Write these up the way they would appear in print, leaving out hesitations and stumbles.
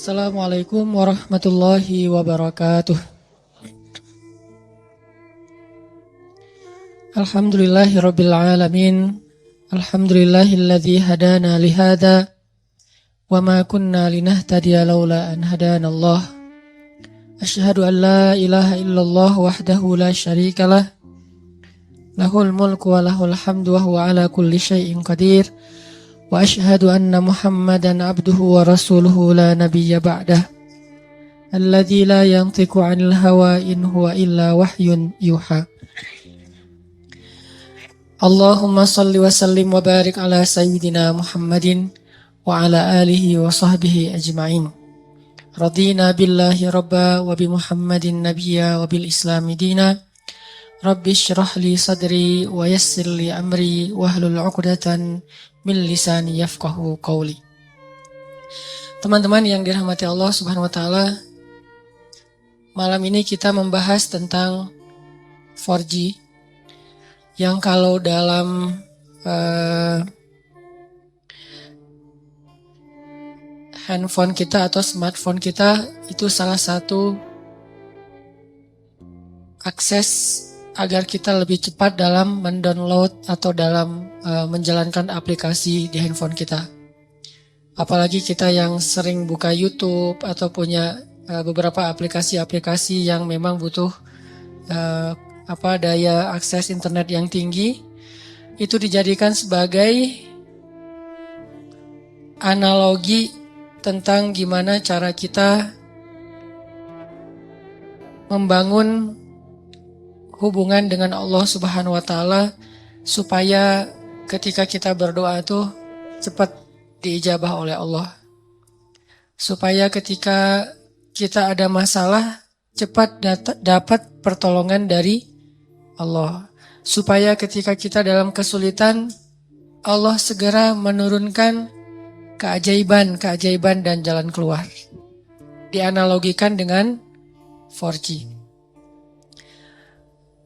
Assalamualaikum warahmatullahi wabarakatuh. Alhamdulillahirabbil alamin. Alhamdulillahilladzi hadana lihada wama kunna linahtadiya laula an hadanallah. Asyhadu an la ilaha illallah wahdahu la syarikalah. Lahul mulku wa lahul hamdu wa huwa ala kulli syai'in qadir. Wa asyhadu anna Muhammadan abduhu wa rasuluhu la nabiyya ba'dah. Alladzi la yantiqu 'anil hawa in huwa illa wahyun yuha. Allahumma salli wa sallim wa barik ala sayyidina Muhammadin wa ala alihi wa sahbihi ajma'in. Radina billahi rabba wa bi Muhammadin nabiyya wa bil islami dina. Rabbi syrah li sadri wa yassir li amri wahlul 'uqdatan min lisani yafqahu qawli. Teman-teman yang dirahmati Allah Subhanahu wa taala, malam ini kita membahas tentang 4G yang kalau dalam handphone kita atau smartphone kita itu salah satu akses agar kita lebih cepat dalam mendownload atau dalam menjalankan aplikasi di handphone kita. Apalagi kita yang sering buka YouTube atau punya beberapa aplikasi-aplikasi yang memang butuh daya akses internet yang tinggi, itu dijadikan sebagai analogi tentang gimana cara kita membangun hubungan dengan Allah Subhanahu wa taala supaya ketika kita berdoa itu cepat diijabah oleh Allah. Supaya ketika kita ada masalah cepat dapat pertolongan dari Allah. Supaya ketika kita dalam kesulitan Allah segera menurunkan keajaiban dan jalan keluar. Dianalogikan dengan 4G.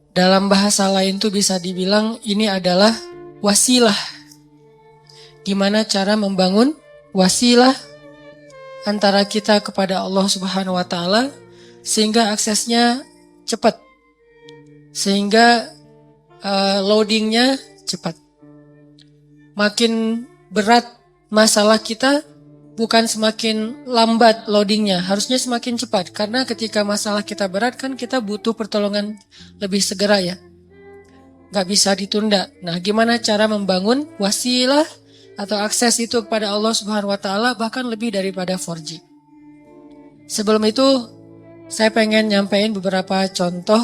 Dalam bahasa lain tuh bisa dibilang ini adalah wasilah. Gimana cara membangun wasilah antara kita kepada Allah Subhanahu wa taala sehingga aksesnya cepat. Sehingga loadingnya cepat. Makin berat masalah kita, bukan semakin lambat loadingnya, harusnya semakin cepat. Karena ketika masalah kita berat kan kita butuh pertolongan lebih segera ya. Gak bisa ditunda. Nah, gimana cara membangun wasilah atau akses itu kepada Allah Subhanahu wa taala bahkan lebih daripada 4G. Sebelum itu, saya pengen nyampein beberapa contoh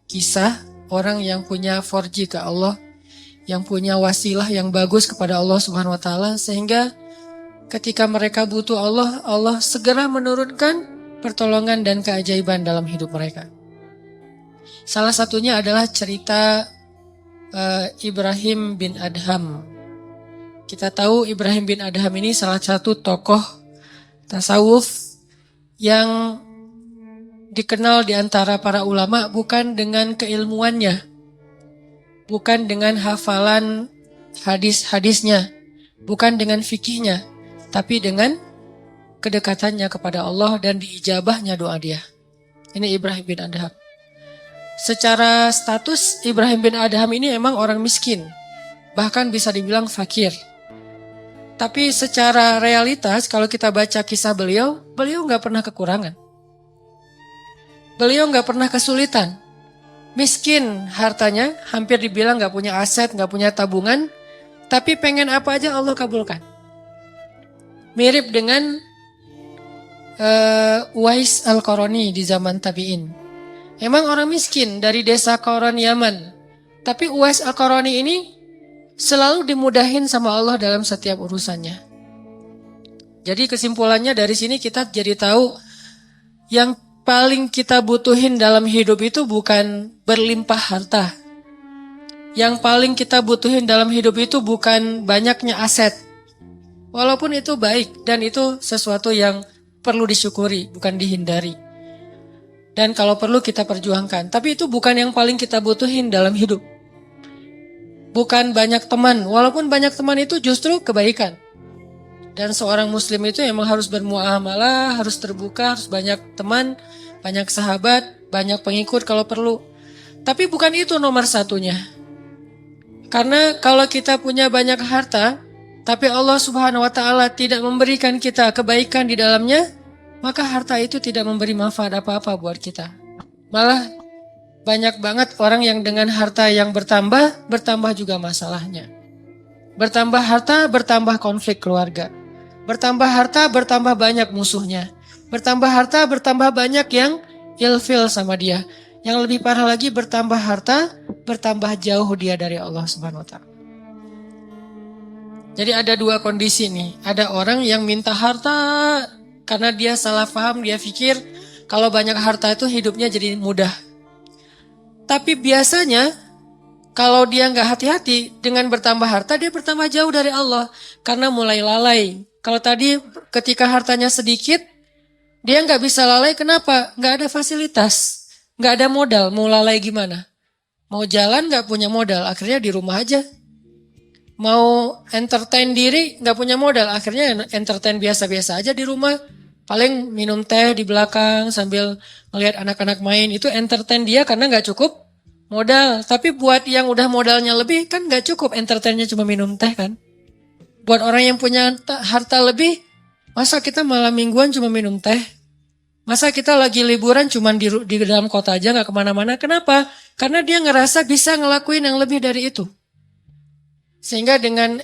kisah orang yang punya 4G ke Allah, yang punya wasilah yang bagus kepada Allah Subhanahu wa taala sehingga ketika mereka butuh Allah, Allah segera menurunkan pertolongan dan keajaiban dalam hidup mereka. Salah satunya adalah cerita Ibrahim bin Adham. Kita tahu Ibrahim bin Adham ini salah satu tokoh tasawuf yang dikenal di antara para ulama bukan dengan keilmuannya, bukan dengan hafalan hadis-hadisnya, bukan dengan fikihnya, tapi dengan kedekatannya kepada Allah dan diijabahnya doa dia. Ini Ibrahim bin Adham. Secara status Ibrahim bin Adham ini emang orang miskin, bahkan bisa dibilang fakir. Tapi secara realitas kalau kita baca kisah beliau gak pernah kekurangan. Beliau gak pernah kesulitan. Miskin hartanya, hampir dibilang gak punya aset, gak punya tabungan, tapi pengen apa aja Allah kabulkan. Mirip dengan Uwais Al-Qarani di zaman tabi'in. Emang orang miskin dari desa Qaran Yaman. Tapi Uwais Al-Qarani ini selalu dimudahin sama Allah dalam setiap urusannya. Jadi kesimpulannya dari sini kita jadi tahu yang paling kita butuhin dalam hidup itu bukan berlimpah harta. Yang paling kita butuhin dalam hidup itu bukan banyaknya aset. Walaupun itu baik dan itu sesuatu yang perlu disyukuri, bukan dihindari. Dan kalau perlu kita perjuangkan. Tapi itu bukan yang paling kita butuhin dalam hidup. Bukan banyak teman, walaupun banyak teman itu justru kebaikan. Dan seorang muslim itu emang harus bermuamalah, harus terbuka, harus banyak teman, banyak sahabat, banyak pengikut kalau perlu. Tapi bukan itu nomor satunya. Karena kalau kita punya banyak harta, tapi Allah Subhanahu wa taala tidak memberikan kita kebaikan di dalamnya, maka harta itu tidak memberi manfaat apa-apa buat kita. Malah banyak banget orang yang dengan harta yang bertambah juga masalahnya. Bertambah harta, bertambah konflik keluarga. Bertambah harta, bertambah banyak musuhnya. Bertambah harta, bertambah banyak yang ilfil sama dia. Yang lebih parah lagi, bertambah harta, bertambah jauh dia dari Allah Subhanahu wa taala. Jadi ada dua kondisi nih. Ada orang yang minta harta karena dia salah paham, dia pikir kalau banyak harta itu hidupnya jadi mudah. Tapi biasanya kalau dia nggak hati-hati dengan bertambah harta, dia bertambah jauh dari Allah karena mulai lalai. Kalau tadi ketika hartanya sedikit, dia nggak bisa lalai. Kenapa? Nggak ada fasilitas, nggak ada modal. Mau lalai gimana? Mau jalan nggak punya modal, akhirnya di rumah aja. Mau entertain diri nggak punya modal, akhirnya entertain biasa-biasa aja di rumah. Paling minum teh di belakang sambil melihat anak-anak main, itu entertain dia karena nggak cukup modal. Tapi buat yang udah modalnya lebih kan nggak cukup entertainnya cuma minum teh kan. Buat orang yang punya harta lebih, masa kita malam mingguan cuma minum teh? Masa kita lagi liburan cuma di dalam kota aja nggak kemana-mana? Kenapa? Karena dia ngerasa bisa ngelakuin yang lebih dari itu. Sehingga dengan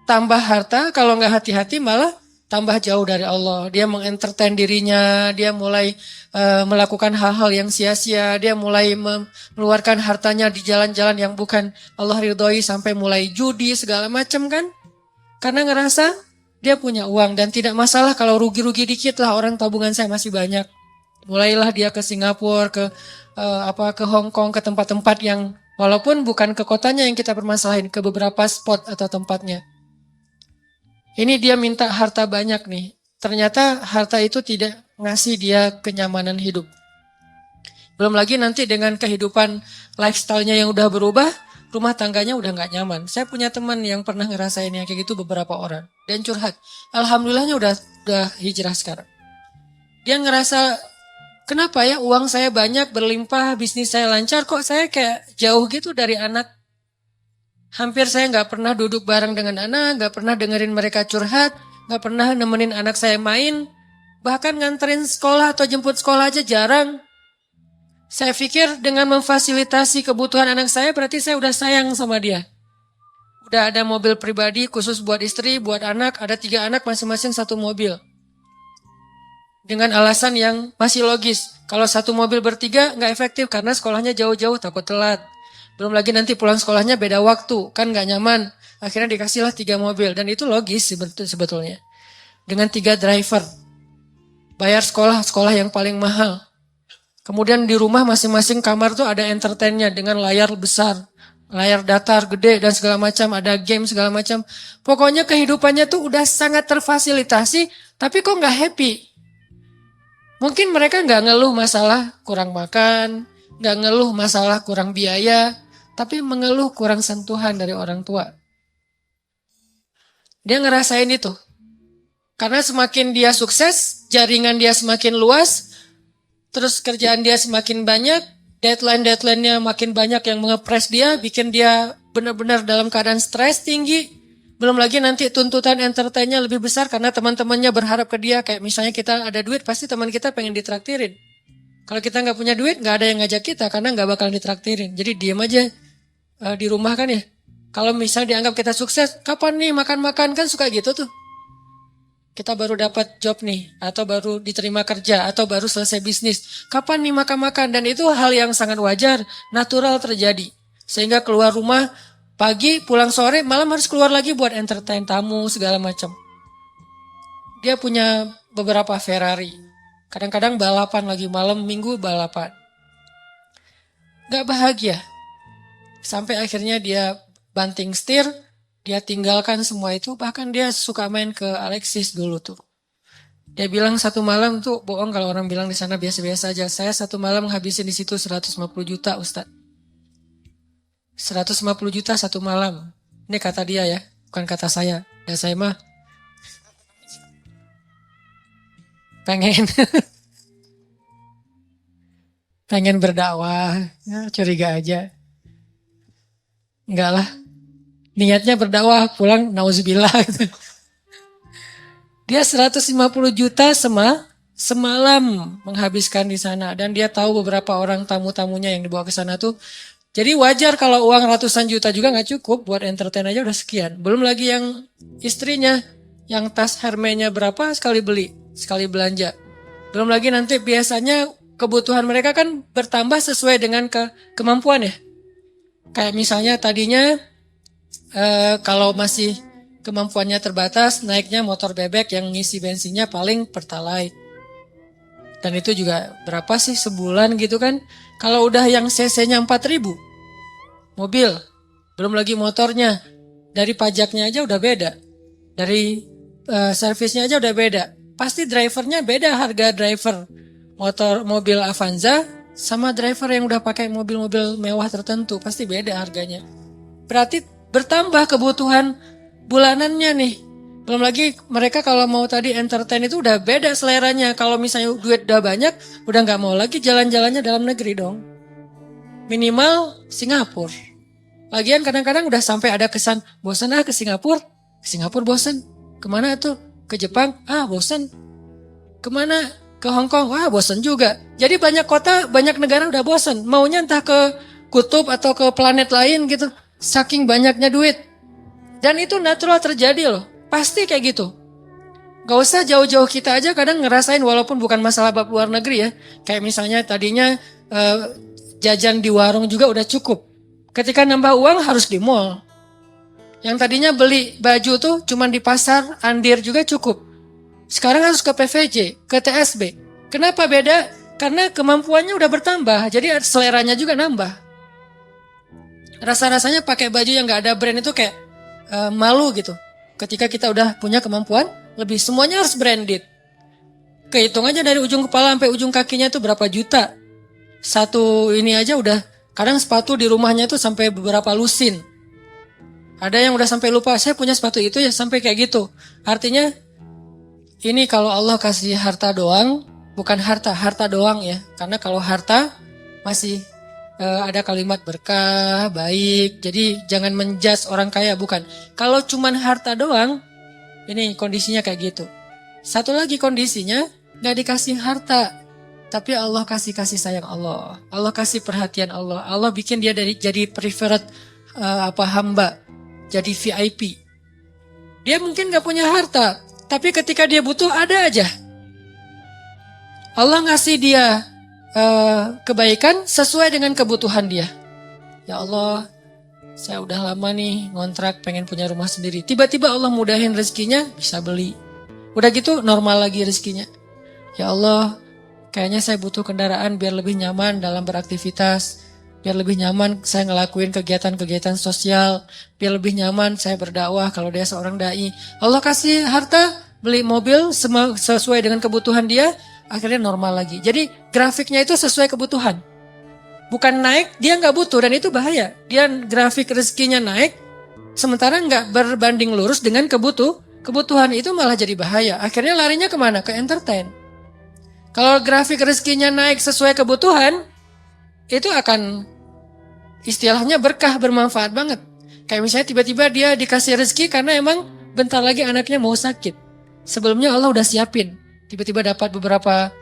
tambah harta, kalau nggak hati-hati malah tambah jauh dari Allah. Dia mengentertain dirinya, dia mulai melakukan hal-hal yang sia-sia, dia mulai mengeluarkan hartanya di jalan-jalan yang bukan Allah ridhoi, sampai mulai judi segala macam kan? Karena ngerasa dia punya uang dan tidak masalah kalau rugi-rugi dikit lah, orang tabungan saya masih banyak. Mulailah dia ke Singapura, ke Hong Kong, ke tempat-tempat yang walaupun bukan ke kotanya yang kita permasalahin, ke beberapa spot atau tempatnya. Ini dia minta harta banyak nih. Ternyata harta itu tidak ngasih dia kenyamanan hidup. Belum lagi nanti dengan kehidupan lifestyle-nya yang udah berubah, rumah tangganya udah gak nyaman. Saya punya teman yang pernah ngerasain yang kayak gitu beberapa orang. Dan curhat. Alhamdulillahnya udah hijrah sekarang. Dia ngerasa, kenapa ya uang saya banyak, berlimpah, bisnis saya lancar, kok saya kayak jauh gitu dari anak. Hampir saya gak pernah duduk bareng dengan anak, gak pernah dengerin mereka curhat, gak pernah nemenin anak saya main. Bahkan nganterin sekolah atau jemput sekolah aja jarang. Saya pikir dengan memfasilitasi kebutuhan anak saya berarti saya udah sayang sama dia. Udah ada mobil pribadi khusus buat istri, buat anak, ada 3 anak masing-masing 1 mobil. Dengan alasan yang masih logis. Kalau 1 mobil bertiga nggak efektif karena sekolahnya jauh-jauh takut telat. Belum lagi nanti pulang sekolahnya beda waktu, kan nggak nyaman. Akhirnya dikasihlah 3 mobil dan itu logis sebetulnya. Dengan 3 driver. Bayar sekolah yang paling mahal. Kemudian di rumah masing-masing kamar tuh ada entertainnya dengan layar besar, layar datar gede dan segala macam, ada game segala macam. Pokoknya kehidupannya tuh udah sangat terfasilitasi, tapi kok nggak happy. Mungkin mereka nggak ngeluh masalah kurang makan, nggak ngeluh masalah kurang biaya, tapi mengeluh kurang sentuhan dari orang tua. Dia ngerasain itu. Karena semakin dia sukses, jaringan dia semakin luas, terus kerjaan dia semakin banyak, deadline-nya makin banyak yang mengepres dia, bikin dia benar-benar dalam keadaan stres tinggi. Belum lagi nanti tuntutan entertainnya lebih besar karena teman-temannya berharap ke dia. Kayak misalnya kita ada duit, pasti teman kita pengen ditraktirin. Kalau kita nggak punya duit, nggak ada yang ngajak kita karena nggak bakal ditraktirin. Jadi diam aja di rumah kan ya. Kalau misalnya dianggap kita sukses, kapan nih makan-makan, kan suka gitu tuh. Kita baru dapat job nih, atau baru diterima kerja, atau baru selesai bisnis. Kapan nih makan-makan? Dan itu hal yang sangat wajar, natural terjadi. Sehingga keluar rumah pagi, pulang sore, malam harus keluar lagi buat entertain tamu, segala macam. Dia punya beberapa Ferrari. Kadang-kadang balapan lagi, malam minggu balapan. Gak bahagia. Sampai akhirnya dia banting setir, dia tinggalkan semua itu, bahkan dia suka main ke Alexis dulu tuh. Dia bilang satu malam tuh, bohong kalau orang bilang di sana biasa-biasa aja. Saya satu malam ngabisin di situ 150 juta Ustadz. 150 juta satu malam. Ini kata dia ya, bukan kata saya. Dan saya mah pengen pengen berdakwah, ya, curiga aja. Enggak lah, niatnya berdakwah, pulang nauzubillah gitu. Dia 150 juta semalam menghabiskan di sana, dan dia tahu beberapa orang tamu-tamunya yang dibawa ke sana tuh. Jadi wajar kalau uang ratusan juta juga nggak cukup buat entertain aja udah sekian. Belum lagi yang istrinya, yang tas Hermes-nya berapa sekali beli, sekali belanja. Belum lagi nanti biasanya kebutuhan mereka kan bertambah sesuai dengan kemampuan ya. Kayak misalnya tadinya kalau masih kemampuannya terbatas, naiknya motor bebek yang ngisi bensinnya paling Pertalite. Dan itu juga berapa sih sebulan gitu kan. Kalau udah yang cc-nya 4.000 mobil, belum lagi motornya, dari pajaknya aja udah beda. Dari servisnya aja udah beda. Pasti drivernya beda, harga driver mobil Avanza sama driver yang udah pakai mobil-mobil mewah tertentu. Pasti beda harganya. Berarti bertambah kebutuhan bulanannya nih. Belum lagi mereka kalau mau tadi entertain itu udah beda seleranya. Kalau misalnya duit udah banyak, udah nggak mau lagi jalan-jalannya dalam negeri dong. Minimal Singapura. Lagian kadang-kadang udah sampai ada kesan, bosan ke Singapura. Ke Singapura bosan. Kemana tuh? Ke Jepang? Bosan. Kemana? Ke Hong Kong? Bosan juga. Jadi banyak kota, banyak negara udah bosan. Maunya entah ke kutub atau ke planet lain gitu. Saking banyaknya duit. Dan itu natural terjadi loh. Pasti kayak gitu. Gak usah jauh-jauh, kita aja kadang ngerasain walaupun bukan masalah bab luar negeri ya. Kayak misalnya tadinya jajan di warung juga udah cukup. Ketika nambah uang harus di mall. Yang tadinya beli baju tuh cuman di pasar, Andir juga cukup. Sekarang harus ke PVJ, ke TSB. Kenapa beda? Karena kemampuannya udah bertambah. Jadi seleranya juga nambah. Rasa-rasanya pakai baju yang gak ada brand itu kayak malu gitu. Ketika kita udah punya kemampuan lebih, semuanya harus branded. Kehitung aja dari ujung kepala sampai ujung kakinya itu berapa juta. Satu ini aja udah, kadang sepatu di rumahnya tuh sampai beberapa lusin. Ada yang udah sampai lupa, saya punya sepatu itu ya, sampai kayak gitu. Artinya ini kalau Allah kasih harta doang, bukan harta doang ya. Karena kalau harta masih ada kalimat berkah, baik. Jadi jangan menjudge orang kaya, bukan. Kalau cuman harta doang, ini kondisinya kayak gitu. Satu lagi kondisinya, gak dikasih harta, tapi Allah kasih sayang Allah. Allah kasih perhatian Allah. Allah bikin dia jadi preferred hamba, jadi VIP. Dia mungkin gak punya harta, tapi ketika dia butuh ada aja. Allah ngasih dia kebaikan sesuai dengan kebutuhan dia. Ya Allah, saya udah lama nih ngontrak pengen punya rumah sendiri. Tiba-tiba Allah mudahin rezekinya, bisa beli. Udah gitu normal lagi rezekinya. Ya Allah, kayaknya saya butuh kendaraan biar lebih nyaman dalam beraktivitas. Biar lebih nyaman saya ngelakuin kegiatan-kegiatan sosial. Biar lebih nyaman saya berdakwah kalau dia seorang dai. Allah kasih harta, beli mobil sesuai dengan kebutuhan dia. Akhirnya normal lagi. Jadi grafiknya itu sesuai kebutuhan. Bukan naik, dia nggak butuh, dan itu bahaya. Dia grafik rezekinya naik, sementara nggak berbanding lurus dengan kebutuhan, itu malah jadi bahaya. Akhirnya larinya kemana? Ke entertain. Kalau grafik rezekinya naik sesuai kebutuhan, itu akan istilahnya berkah, bermanfaat banget. Kayak misalnya tiba-tiba dia dikasih rezeki karena emang bentar lagi anaknya mau sakit. Sebelumnya Allah udah siapin. Tiba-tiba dapat beberapa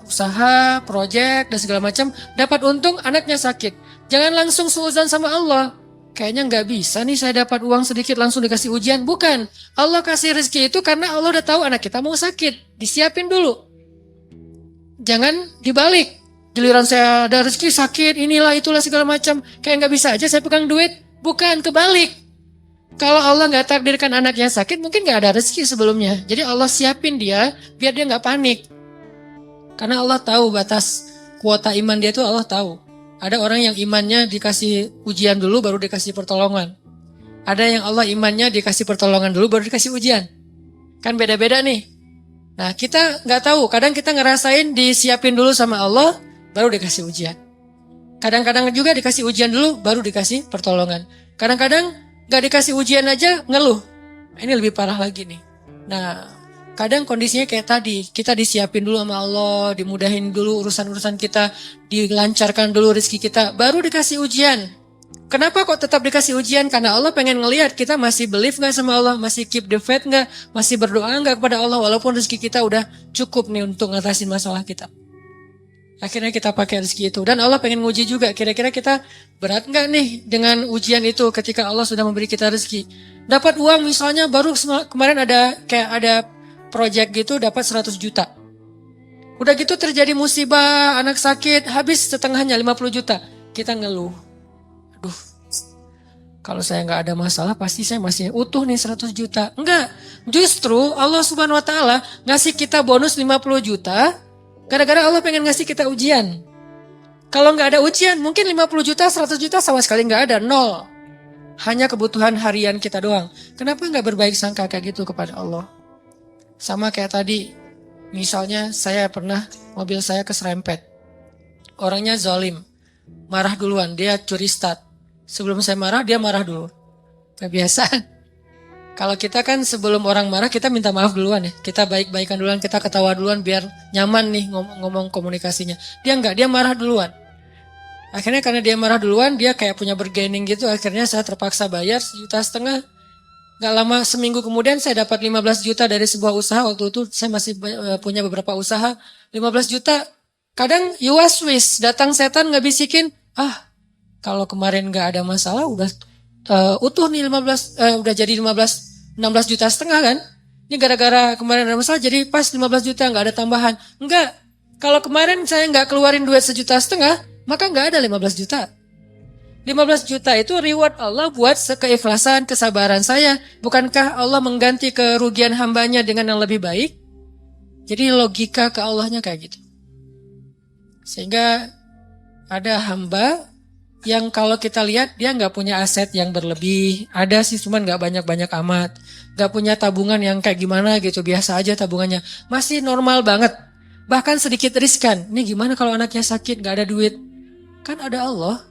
usaha, proyek dan segala macam, dapat untung, anaknya sakit. Jangan langsung suudzon sama Allah. Kayaknya nggak bisa nih saya dapat uang sedikit langsung dikasih ujian. Bukan. Allah kasih rezeki itu karena Allah udah tahu anak kita mau sakit. Disiapin dulu. Jangan dibalik. Giliran saya ada rezeki sakit, inilah itulah segala macam. Kayak nggak bisa aja saya pegang duit. Bukan, kebalik. Kalau Allah nggak takdirkan anaknya sakit, mungkin nggak ada rezeki sebelumnya. Jadi Allah siapin dia, biar dia nggak panik. Karena Allah tahu batas kuota iman dia itu, Allah tahu. Ada orang yang imannya dikasih ujian dulu, baru dikasih pertolongan. Ada yang Allah imannya dikasih pertolongan dulu, baru dikasih ujian. Kan beda-beda nih. Nah kita nggak tahu, kadang kita ngerasain disiapin dulu sama Allah, baru dikasih ujian. Kadang-kadang juga dikasih ujian dulu, baru dikasih pertolongan. Kadang-kadang gak dikasih ujian aja ngeluh. Ini lebih parah lagi nih. Nah, Kadang kondisinya kayak tadi, kita disiapin dulu sama Allah, dimudahin dulu urusan-urusan kita, dilancarkan dulu rezeki kita, baru dikasih ujian. Kenapa kok tetap dikasih ujian? Karena Allah pengen ngelihat kita masih believe gak sama Allah, masih keep the faith gak, masih berdoa gak kepada Allah, walaupun rezeki kita udah cukup nih untuk ngatasin masalah kita. Akhirnya kita pakai rezeki itu. Dan Allah pengen nguji juga, kira-kira kita berat gak nih dengan ujian itu ketika Allah sudah memberi kita rezeki. Dapat uang misalnya, baru kemarin ada project gitu dapat 100 juta. Udah gitu terjadi musibah, anak sakit, habis setengahnya 50 juta. Kita ngeluh. Aduh, kalau saya nggak ada masalah pasti saya masih utuh nih 100 juta. Enggak, justru Allah Subhanahu Wa Taala ngasih kita bonus 50 juta. Gara-gara Allah pengen ngasih kita ujian. Kalau nggak ada ujian, mungkin 50 juta, 100 juta sama sekali nggak ada, nol. Hanya kebutuhan harian kita doang. Kenapa nggak berbaik sangka kayak gitu kepada Allah? Sama kayak tadi, misalnya saya pernah mobil saya keserempet. Orangnya zalim, marah duluan, dia curi start. Sebelum saya marah, dia marah dulu. Kebiasaan. Kalau kita kan sebelum orang marah, kita minta maaf duluan ya. Kita baik-baikan duluan, kita ketawa duluan biar nyaman nih ngomong komunikasinya. Dia enggak, dia marah duluan. Akhirnya karena dia marah duluan, dia kayak punya bargaining gitu. Akhirnya saya terpaksa bayar 1,5 juta. Gak lama seminggu kemudian saya dapat 15 juta dari sebuah usaha. Waktu itu saya masih punya beberapa usaha. 15 juta. Kadang you was wish. Datang setan gak bisikin. Kalau kemarin gak ada masalah udah utuh nih 16 udah jadi 16 juta setengah kan. Ini gara-gara kemarin ada masalah jadi pas 15 juta gak ada tambahan. Enggak. Kalau kemarin saya gak keluarin duit 1,5 juta, maka gak ada 15 juta. 15 juta itu reward Allah buat keikhlasan, kesabaran saya. Bukankah Allah mengganti kerugian hambanya dengan yang lebih baik? Jadi logika ke Allahnya kayak gitu. Sehingga ada hamba yang kalau kita lihat dia nggak punya aset yang berlebih. Ada sih cuman nggak banyak-banyak amat. Nggak punya tabungan yang kayak gimana gitu. Biasa aja tabungannya. Masih normal banget. Bahkan sedikit riskan. Ini gimana kalau anaknya sakit nggak ada duit? Kan ada Allah.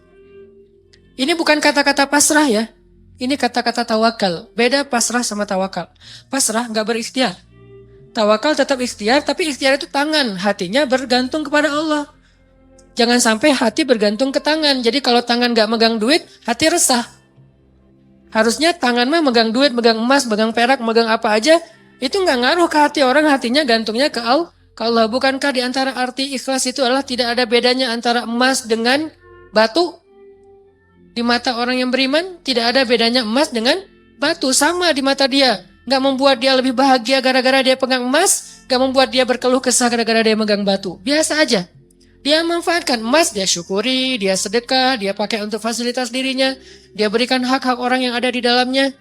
Ini bukan kata-kata pasrah ya. Ini kata-kata tawakal. Beda pasrah sama tawakal. Pasrah nggak berikhtiar. Tawakal tetap ikhtiar, tapi ikhtiar itu tangan. Hatinya bergantung kepada Allah. Jangan sampai hati bergantung ke tangan. Jadi kalau tangan nggak megang duit, hati resah. Harusnya tangan mah megang duit, megang emas, megang perak, megang apa aja. Itu nggak ngaruh ke hati orang, hatinya gantungnya ke Allah. Bukankah di antara arti ikhlas itu adalah tidak ada bedanya antara emas dengan batu? Di mata orang yang beriman, tidak ada bedanya emas dengan batu. Sama di mata dia. Gak membuat dia lebih bahagia gara-gara dia pegang emas. Gak membuat dia berkeluh kesah gara-gara dia megang batu. Biasa aja. Dia manfaatkan emas, dia syukuri, dia sedekah, dia pakai untuk fasilitas dirinya. Dia berikan hak-hak orang yang ada di dalamnya.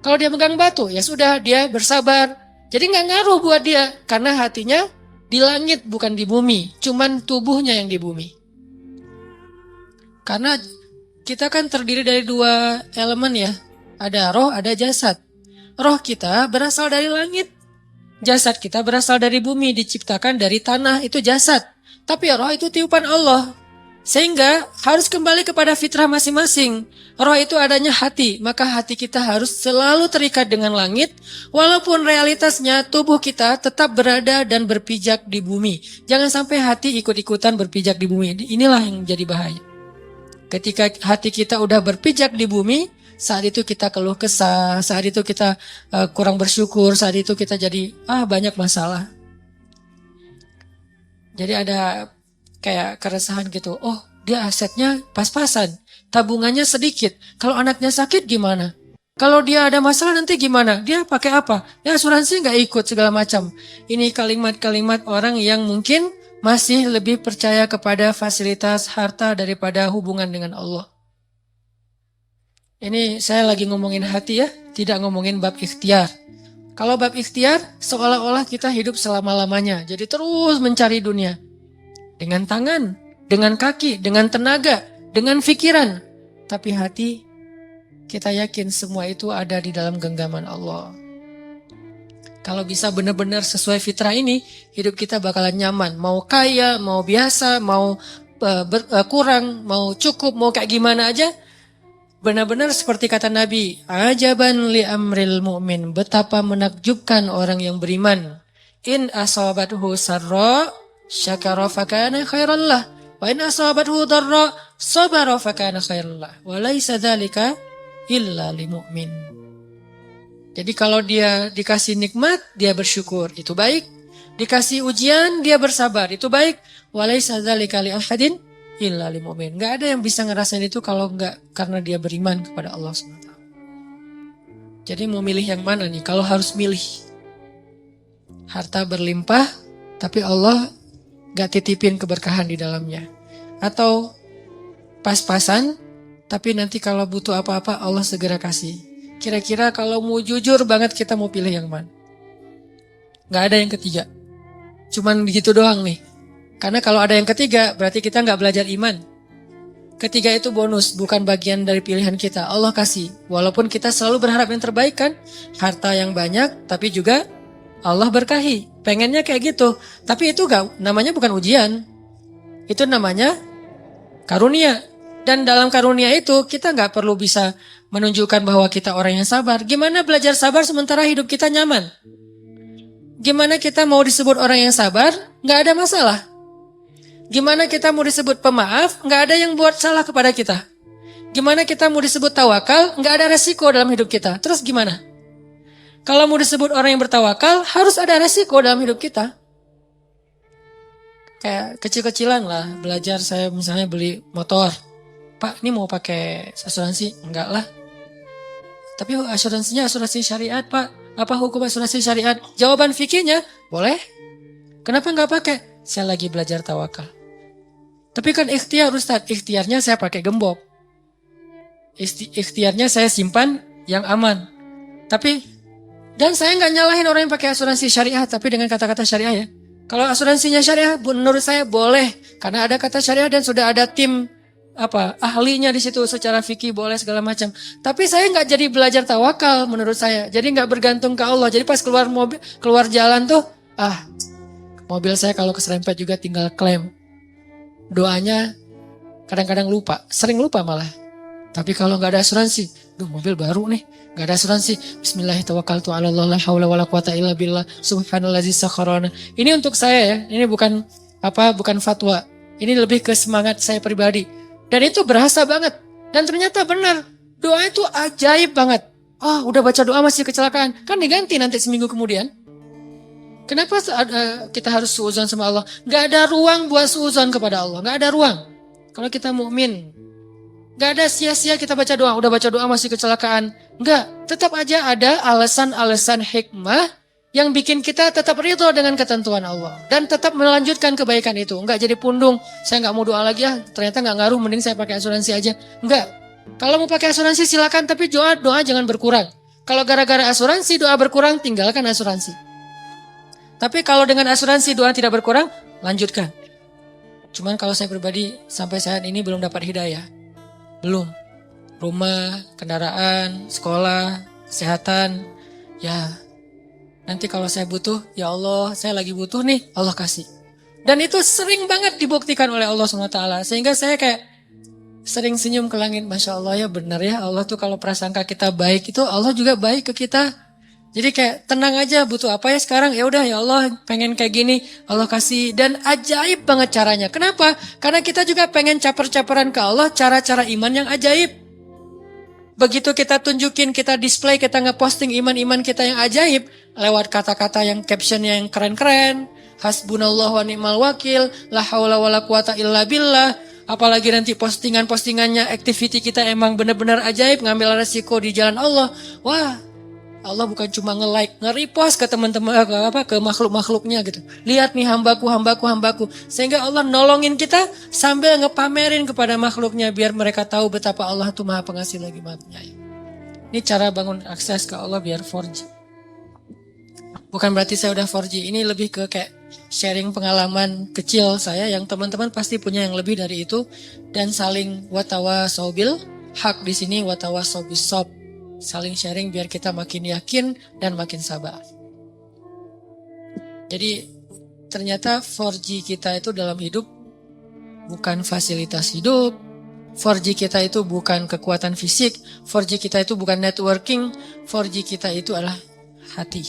Kalau dia megang batu, ya sudah, dia bersabar. Jadi gak ngaruh buat dia. Karena hatinya di langit bukan di bumi. Cuman tubuhnya yang di bumi. Karena kita kan terdiri dari 2 elemen ya. Ada roh, ada jasad. Roh kita berasal dari langit. Jasad kita berasal dari bumi, diciptakan dari tanah, itu jasad. Tapi roh itu tiupan Allah. Sehingga harus kembali kepada fitrah masing-masing. Roh itu adanya hati, maka hati kita harus selalu terikat dengan langit. Walaupun realitasnya tubuh kita tetap berada dan berpijak di bumi. Jangan sampai hati ikut-ikutan berpijak di bumi. Inilah yang jadi bahaya. Ketika hati kita udah berpijak di bumi, saat itu kita keluh kesah, saat itu kita kurang bersyukur, saat itu kita jadi banyak masalah. Jadi ada kayak keresahan gitu, dia asetnya pas-pasan, tabungannya sedikit, kalau anaknya sakit gimana? Kalau dia ada masalah nanti gimana? Dia pakai apa? Ya asuransi nggak ikut segala macam. Ini kalimat-kalimat orang yang mungkin masih lebih percaya kepada fasilitas harta daripada hubungan dengan Allah. Ini saya lagi ngomongin hati ya, tidak ngomongin bab ikhtiar. Kalau bab ikhtiar, seolah-olah kita hidup selama-lamanya. Jadi terus mencari dunia. Dengan tangan, dengan kaki, dengan tenaga, dengan pikiran. Tapi hati, kita yakin semua itu ada di dalam genggaman Allah. Kalau bisa benar-benar sesuai fitrah ini, hidup kita bakalan nyaman. Mau kaya, mau biasa, mau kurang, mau cukup, mau kayak gimana aja. Benar-benar seperti kata Nabi, ajaban li amril mu'min, betapa menakjubkan orang yang beriman. In asabathu sarra syakara fakana khairan lah. Wa in asabathu dharra sabara fakana khairan lah. Wa laisa dzalika illa limu'min. Jadi kalau dia dikasih nikmat, dia bersyukur, itu baik. Dikasih ujian, dia bersabar, itu baik. Wa laisa dzalika li ahadin illa limu'min. Enggak ada yang bisa ngerasain itu kalau enggak karena dia beriman kepada Allah SWT. Jadi mau milih yang mana nih? Kalau harus milih, harta berlimpah, tapi Allah gak titipin keberkahan di dalamnya. Atau pas-pasan, tapi nanti kalau butuh apa-apa Allah segera kasih. Kira-kira kalau mau jujur banget kita mau pilih yang mana? Gak ada yang ketiga. Cuman begitu doang nih. Karena kalau ada yang ketiga berarti kita gak belajar iman. Ketiga itu bonus, bukan bagian dari pilihan kita. Allah kasih. Walaupun kita selalu berharap yang terbaik kan. Harta yang banyak tapi juga Allah berkahi, pengennya kayak gitu. Tapi itu gak, namanya bukan ujian. Itu namanya karunia. Dan dalam karunia itu kita gak perlu bisa menunjukkan bahwa kita orang yang sabar. Gimana belajar sabar sementara hidup kita nyaman? Gimana kita mau disebut orang yang sabar? Gak ada masalah. Gimana kita mau disebut pemaaf? Gak ada yang buat salah kepada kita. Gimana kita mau disebut tawakal? Gak ada resiko dalam hidup kita. Terus gimana? Kalau mau disebut orang yang bertawakal, harus ada resiko dalam hidup kita. Kayak kecil-kecilan lah, belajar saya misalnya beli motor. Pak, ini mau pakai asuransi? Enggak lah. Tapi asuransinya asuransi syariat, Pak. Apa hukum asuransi syariat? Jawaban fikihnya, boleh. Kenapa enggak pakai? Saya lagi belajar tawakal. Tapi kan ikhtiar Ustaz, ikhtiarnya saya pakai gembok. Ikhtiarnya saya simpan yang aman. Tapi dan saya nggak nyalahin orang yang pakai asuransi syariah, tapi dengan kata-kata syariah ya. Kalau asuransinya syariah, menurut saya boleh, karena ada kata syariah dan sudah ada tim ahlinya di situ secara fikih boleh segala macam. Tapi saya nggak jadi belajar tawakal menurut saya. Jadi nggak bergantung ke Allah. Jadi pas keluar jalan tuh, mobil saya kalau keserempet juga tinggal klaim. Doanya kadang-kadang lupa, sering lupa malah. Tapi kalau nggak ada asuransi, mobil baru nih, nggak ada asuransi. Bismillahirrahmanirrahim. La haula wala quwata illa billah. Subhanallazi sakharana. Ini untuk saya ya. Ini bukan fatwa. Ini lebih ke semangat saya pribadi. Dan itu berasa banget. Dan ternyata benar. Doa itu ajaib banget. Udah baca doa masih kecelakaan. Kan diganti nanti seminggu kemudian. Kenapa kita harus suudzon sama Allah? Gak ada ruang buat suudzon kepada Allah. Gak ada ruang. Kalau kita mukmin, gak ada sia-sia kita baca doa. Udah baca doa masih kecelakaan. Enggak. Tetap aja ada alasan-alasan hikmah yang bikin kita tetap ridho dengan ketentuan Allah. Dan tetap melanjutkan kebaikan itu. Enggak jadi pundung. Saya gak mau doa lagi ya. Ternyata gak ngaruh. Mending saya pakai asuransi aja. Enggak. Kalau mau pakai asuransi silakan. Tapi doa jangan berkurang. Kalau gara-gara asuransi doa berkurang, tinggalkan asuransi. Tapi kalau dengan asuransi doa tidak berkurang, lanjutkan. Cuman kalau saya pribadi sampai saat ini belum dapat hidayah. Belum. Rumah, kendaraan, sekolah, kesehatan. Ya, nanti kalau saya butuh, ya Allah saya lagi butuh nih, Allah kasih. Dan itu sering banget dibuktikan oleh Allah SWT. Sehingga saya kayak sering senyum ke langit. Masya Allah ya benar ya, Allah tuh kalau prasangka kita baik itu Allah juga baik ke kita. Jadi kayak tenang aja, butuh apa ya sekarang? Ya udah ya Allah pengen kayak gini, Allah kasih. Dan ajaib banget caranya. Kenapa? Karena kita juga pengen caper-caperan ke Allah cara-cara iman yang ajaib. Begitu kita tunjukin, kita display, kita ngeposting iman-iman kita yang ajaib lewat kata-kata yang captionnya yang keren-keren. Hasbunallah wa ni'mal wakil, la haula wala quwata illa billah. Apalagi nanti postingan-postingannya activity kita emang benar-benar ajaib, ngambil resiko di jalan Allah. Wah, Allah bukan cuma nge-like, nge-repost ke teman-teman, ke makhluk-makhluknya gitu. Lihat nih hambaku. Sehingga Allah nolongin kita sambil ngepamerin kepada makhluknya biar mereka tahu betapa Allah itu maha pengasih lagi maha penyayang. Ini cara bangun akses ke Allah biar 4G. Bukan berarti saya udah 4G, ini lebih ke kayak sharing pengalaman kecil saya yang teman-teman pasti punya yang lebih dari itu. Dan saling watawasobil, hak di sini watawasobisob. Saling sharing biar kita makin yakin dan makin sabar. Jadi ternyata 4G kita itu dalam hidup bukan fasilitas hidup. 4G kita itu bukan kekuatan fisik. 4G kita itu bukan networking. 4G kita itu adalah hati.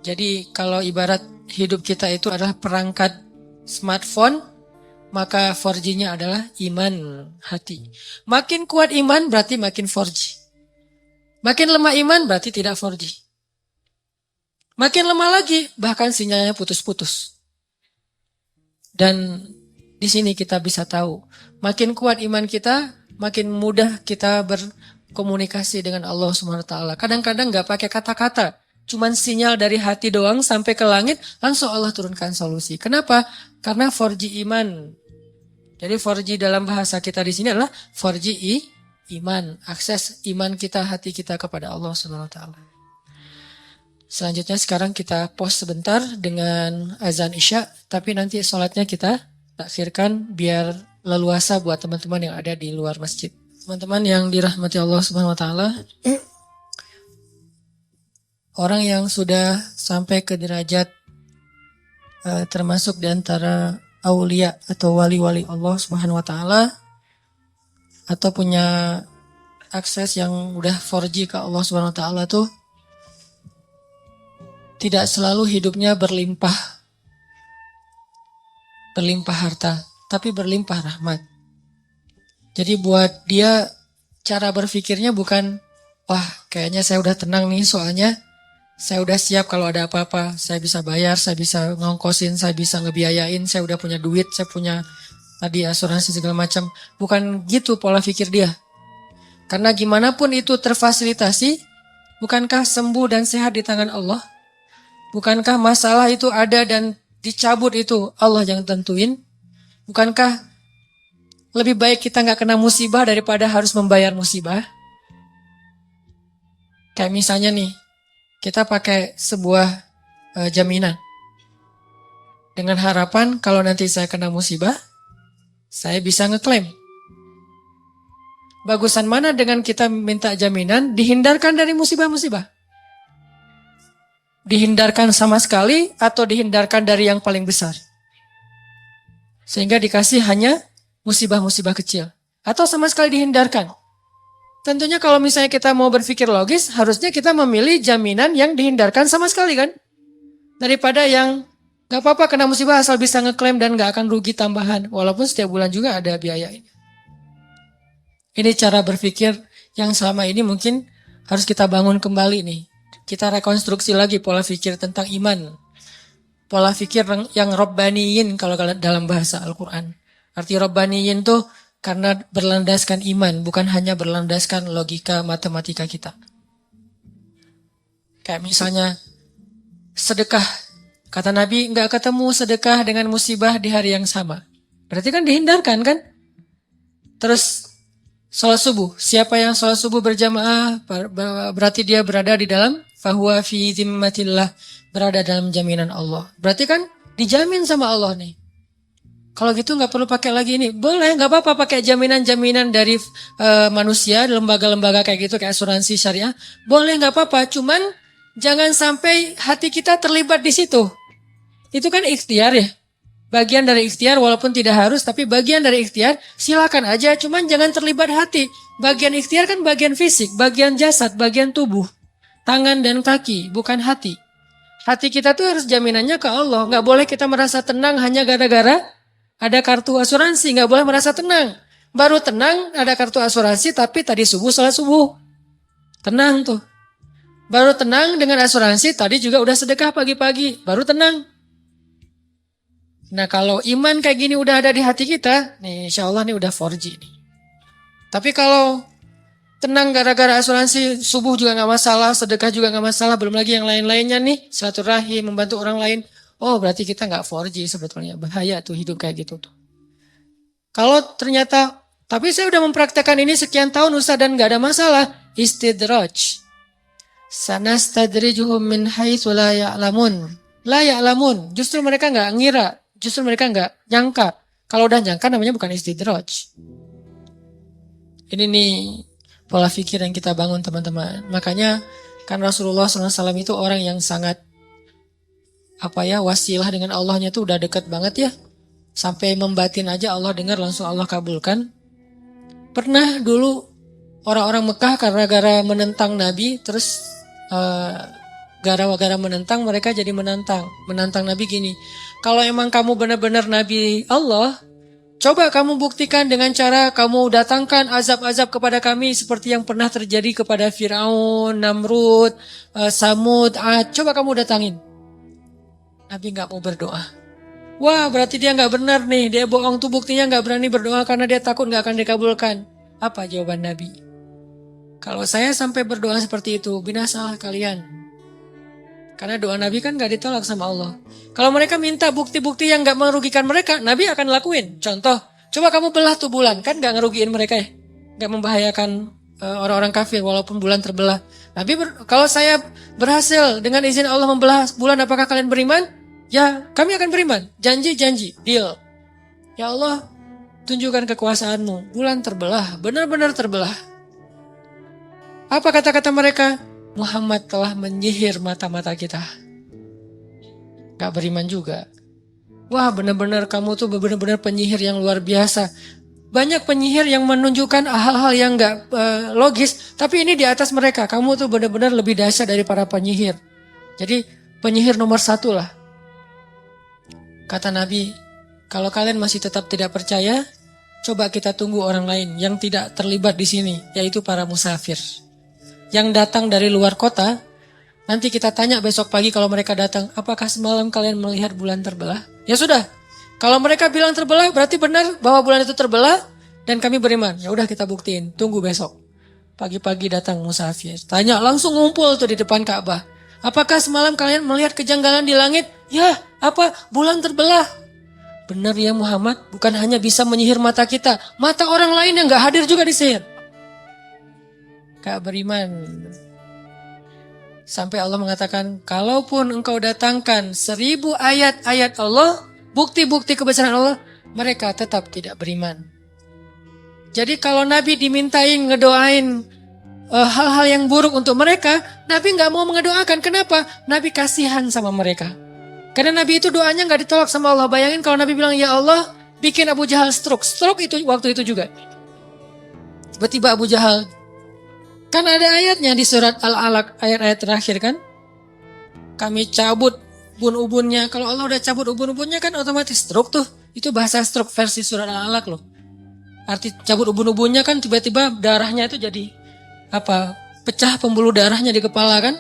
Jadi kalau ibarat hidup kita itu adalah perangkat smartphone, maka 4G-nya adalah iman hati. Makin kuat iman berarti makin 4G. Makin lemah iman berarti tidak 4G. Makin lemah lagi bahkan sinyalnya putus-putus. Dan di sini kita bisa tahu, makin kuat iman kita, makin mudah kita berkomunikasi dengan Allah SWT. Kadang-kadang nggak pakai kata-kata, cuman sinyal dari hati doang sampai ke langit, langsung Allah turunkan solusi. Kenapa? Karena 4G iman. Jadi 4G dalam bahasa kita di sini adalah 4G iman, akses iman kita, hati kita kepada Allah SWT. Selanjutnya sekarang kita pause sebentar dengan azan Isya, tapi nanti sholatnya kita takhirkan biar leluasa buat teman-teman yang ada di luar masjid. Teman-teman yang dirahmati Allah Subhanahu wa taala, orang yang sudah sampai ke derajat termasuk di antara aulia atau wali-wali Allah Subhanahu wa taala atau punya akses yang udah 4G ke Allah Subhanahu wa taala tuh tidak selalu hidupnya berlimpah harta, tapi berlimpah rahmat. Jadi buat dia cara berpikirnya bukan, wah kayaknya saya udah tenang nih soalnya saya udah siap kalau ada apa-apa, saya bisa bayar, saya bisa ngongkosin, saya bisa ngebiayain, saya udah punya duit, saya punya tadi asuransi segala macam. Bukan gitu pola pikir dia. Karena gimana pun itu terfasilitasi, bukankah sembuh dan sehat di tangan Allah? Bukankah masalah itu ada dan dicabut itu Allah yang tentuin? Bukankah lebih baik kita nggak kena musibah daripada harus membayar musibah? Kayak misalnya nih, kita pakai sebuah jaminan. Dengan harapan kalau nanti saya kena musibah, saya bisa ngeklaim. Bagusan mana dengan kita minta jaminan dihindarkan dari musibah-musibah? Dihindarkan sama sekali atau dihindarkan dari yang paling besar. Sehingga dikasih hanya musibah-musibah kecil. Atau sama sekali dihindarkan. Tentunya kalau misalnya kita mau berpikir logis, harusnya kita memilih jaminan yang dihindarkan sama sekali kan. Daripada yang gak apa-apa kena musibah asal bisa ngeklaim dan gak akan rugi tambahan. Walaupun setiap bulan juga ada biaya ini. Ini cara berpikir yang selama ini mungkin harus kita bangun kembali nih. Kita rekonstruksi lagi pola pikir tentang iman. Pola pikir yang Rabbaniyin kalau dalam bahasa Al-Quran. Arti Rabbaniyin tuh karena berlandaskan iman, bukan hanya berlandaskan logika matematika kita. Kayak misalnya sedekah. Kata Nabi, nggak ketemu sedekah dengan musibah di hari yang sama. Berarti kan dihindarkan kan? Terus sholat subuh. Siapa yang sholat subuh berjamaah, berarti dia berada di dalam fahuwa fi zimmatillah, berada dalam jaminan Allah. Berarti kan dijamin sama Allah nih. Kalau gitu nggak perlu pakai lagi ini. Boleh, nggak apa-apa pakai jaminan-jaminan dari manusia, lembaga-lembaga kayak gitu, kayak asuransi syariah. Boleh, nggak apa-apa. Cuman jangan sampai hati kita terlibat di situ. Itu kan ikhtiar ya. Bagian dari ikhtiar walaupun tidak harus, tapi bagian dari ikhtiar silakan aja. Cuman jangan terlibat hati. Bagian ikhtiar kan bagian fisik, bagian jasad, bagian tubuh. Tangan dan kaki, bukan hati. Hati kita tuh harus jaminannya ke Allah. Nggak boleh kita merasa tenang hanya gara-gara ada kartu asuransi. Nggak boleh merasa tenang. Baru tenang ada kartu asuransi tapi tadi subuh sholat subuh. Tenang tuh. Baru tenang dengan asuransi tadi juga udah sedekah pagi-pagi. Baru tenang. Nah kalau iman kayak gini udah ada di hati kita, nih insya Allah nih udah 4G nih. Tapi kalau tenang gara-gara asuransi, subuh juga gak masalah, sedekah juga gak masalah, belum lagi yang lain-lainnya nih, silaturahim, membantu orang lain. Oh berarti kita gak 4G sebetulnya, bahaya tuh hidup kayak gitu tuh. Kalau ternyata, tapi saya udah mempraktekkan ini sekian tahun Ustaz dan gak ada masalah, istidraj. Sanastadrijuhum min haitsu la ya'lamun. La ya'lamun, justru mereka gak ngira, justru mereka gak nyangka. Kalau udah nyangka namanya bukan istidraj. Ini nih pola pikir yang kita bangun teman-teman. Makanya kan Rasulullah SAW itu orang yang sangat wasilah dengan Allahnya tuh udah dekat banget ya. Sampai membatin aja Allah dengar langsung Allah kabulkan. Pernah dulu orang-orang Mekah gara-gara menentang Nabi terus gara-gara menentang mereka jadi menantang Nabi gini, kalau emang kamu benar-benar Nabi Allah, coba kamu buktikan dengan cara kamu datangkan azab-azab kepada kami seperti yang pernah terjadi kepada Firaun, Namrud, Samud, Ad. Coba kamu datangin. Nabi nggak mau berdoa. Wah, berarti dia nggak benar nih, dia bohong tuh, buktinya nggak berani berdoa karena dia takut nggak akan dikabulkan. Apa jawaban Nabi? Kalau saya sampai berdoa seperti itu, binasalah kalian. Karena doa Nabi kan nggak ditolak sama Allah. Kalau mereka minta bukti-bukti yang nggak merugikan mereka, Nabi akan lakuin. Contoh, coba kamu belah tuh bulan, kan nggak ngerugiin mereka ya, nggak membahayakan orang-orang kafir walaupun bulan terbelah. Nabi kalau saya berhasil dengan izin Allah membelah bulan, apakah kalian beriman? Ya, kami akan beriman. Janji, deal. Ya Allah, tunjukkan kekuasaanmu. Bulan terbelah, benar-benar terbelah. Apa kata-kata mereka? Muhammad telah menyihir mata-mata kita. Gak beriman juga. Wah, benar-benar kamu tuh benar-benar penyihir yang luar biasa. Banyak penyihir yang menunjukkan hal-hal yang gak logis, tapi ini di atas mereka. Kamu tuh benar-benar lebih dahsyat dari para penyihir. Jadi penyihir nomor 1 lah. Kata Nabi, kalau kalian masih tetap tidak percaya, coba kita tunggu orang lain yang tidak terlibat di sini, yaitu para musafir. Yang datang dari luar kota, nanti kita tanya besok pagi kalau mereka datang, apakah semalam kalian melihat bulan terbelah? Ya sudah, kalau mereka bilang terbelah, berarti benar bahwa bulan itu terbelah, dan kami beriman. Ya udah kita buktiin, tunggu besok. Pagi-pagi datang musafir, tanya langsung ngumpul tuh di depan Ka'bah. Apakah semalam kalian melihat kejanggalan di langit? Ya, apa? Bulan terbelah. Benar ya Muhammad, bukan hanya bisa menyihir mata kita, mata orang lain yang gak hadir juga disihir. Gak beriman. Sampai Allah mengatakan, kalaupun engkau datangkan 1000 ayat-ayat Allah, bukti-bukti kebesaran Allah, mereka tetap tidak beriman. Jadi kalau Nabi dimintain ngedoain hal-hal yang buruk untuk mereka, Nabi gak mau mengedoakan. Kenapa? Nabi kasihan sama mereka. Karena Nabi itu doanya gak ditolak sama Allah. Bayangin kalau Nabi bilang, ya Allah, bikin Abu Jahal stroke. Stroke itu waktu itu juga. Tiba-tiba Abu Jahal. Kan ada ayatnya di surat Al-Alaq, ayat-ayat terakhir kan. Kami cabut ubun-ubunnya. Kalau Allah udah cabut ubun-ubunnya kan otomatis stroke tuh. Itu bahasa stroke versi surat Al-Alaq loh. Arti cabut ubun-ubunnya kan tiba-tiba darahnya itu jadi pecah pembuluh darahnya di kepala kan.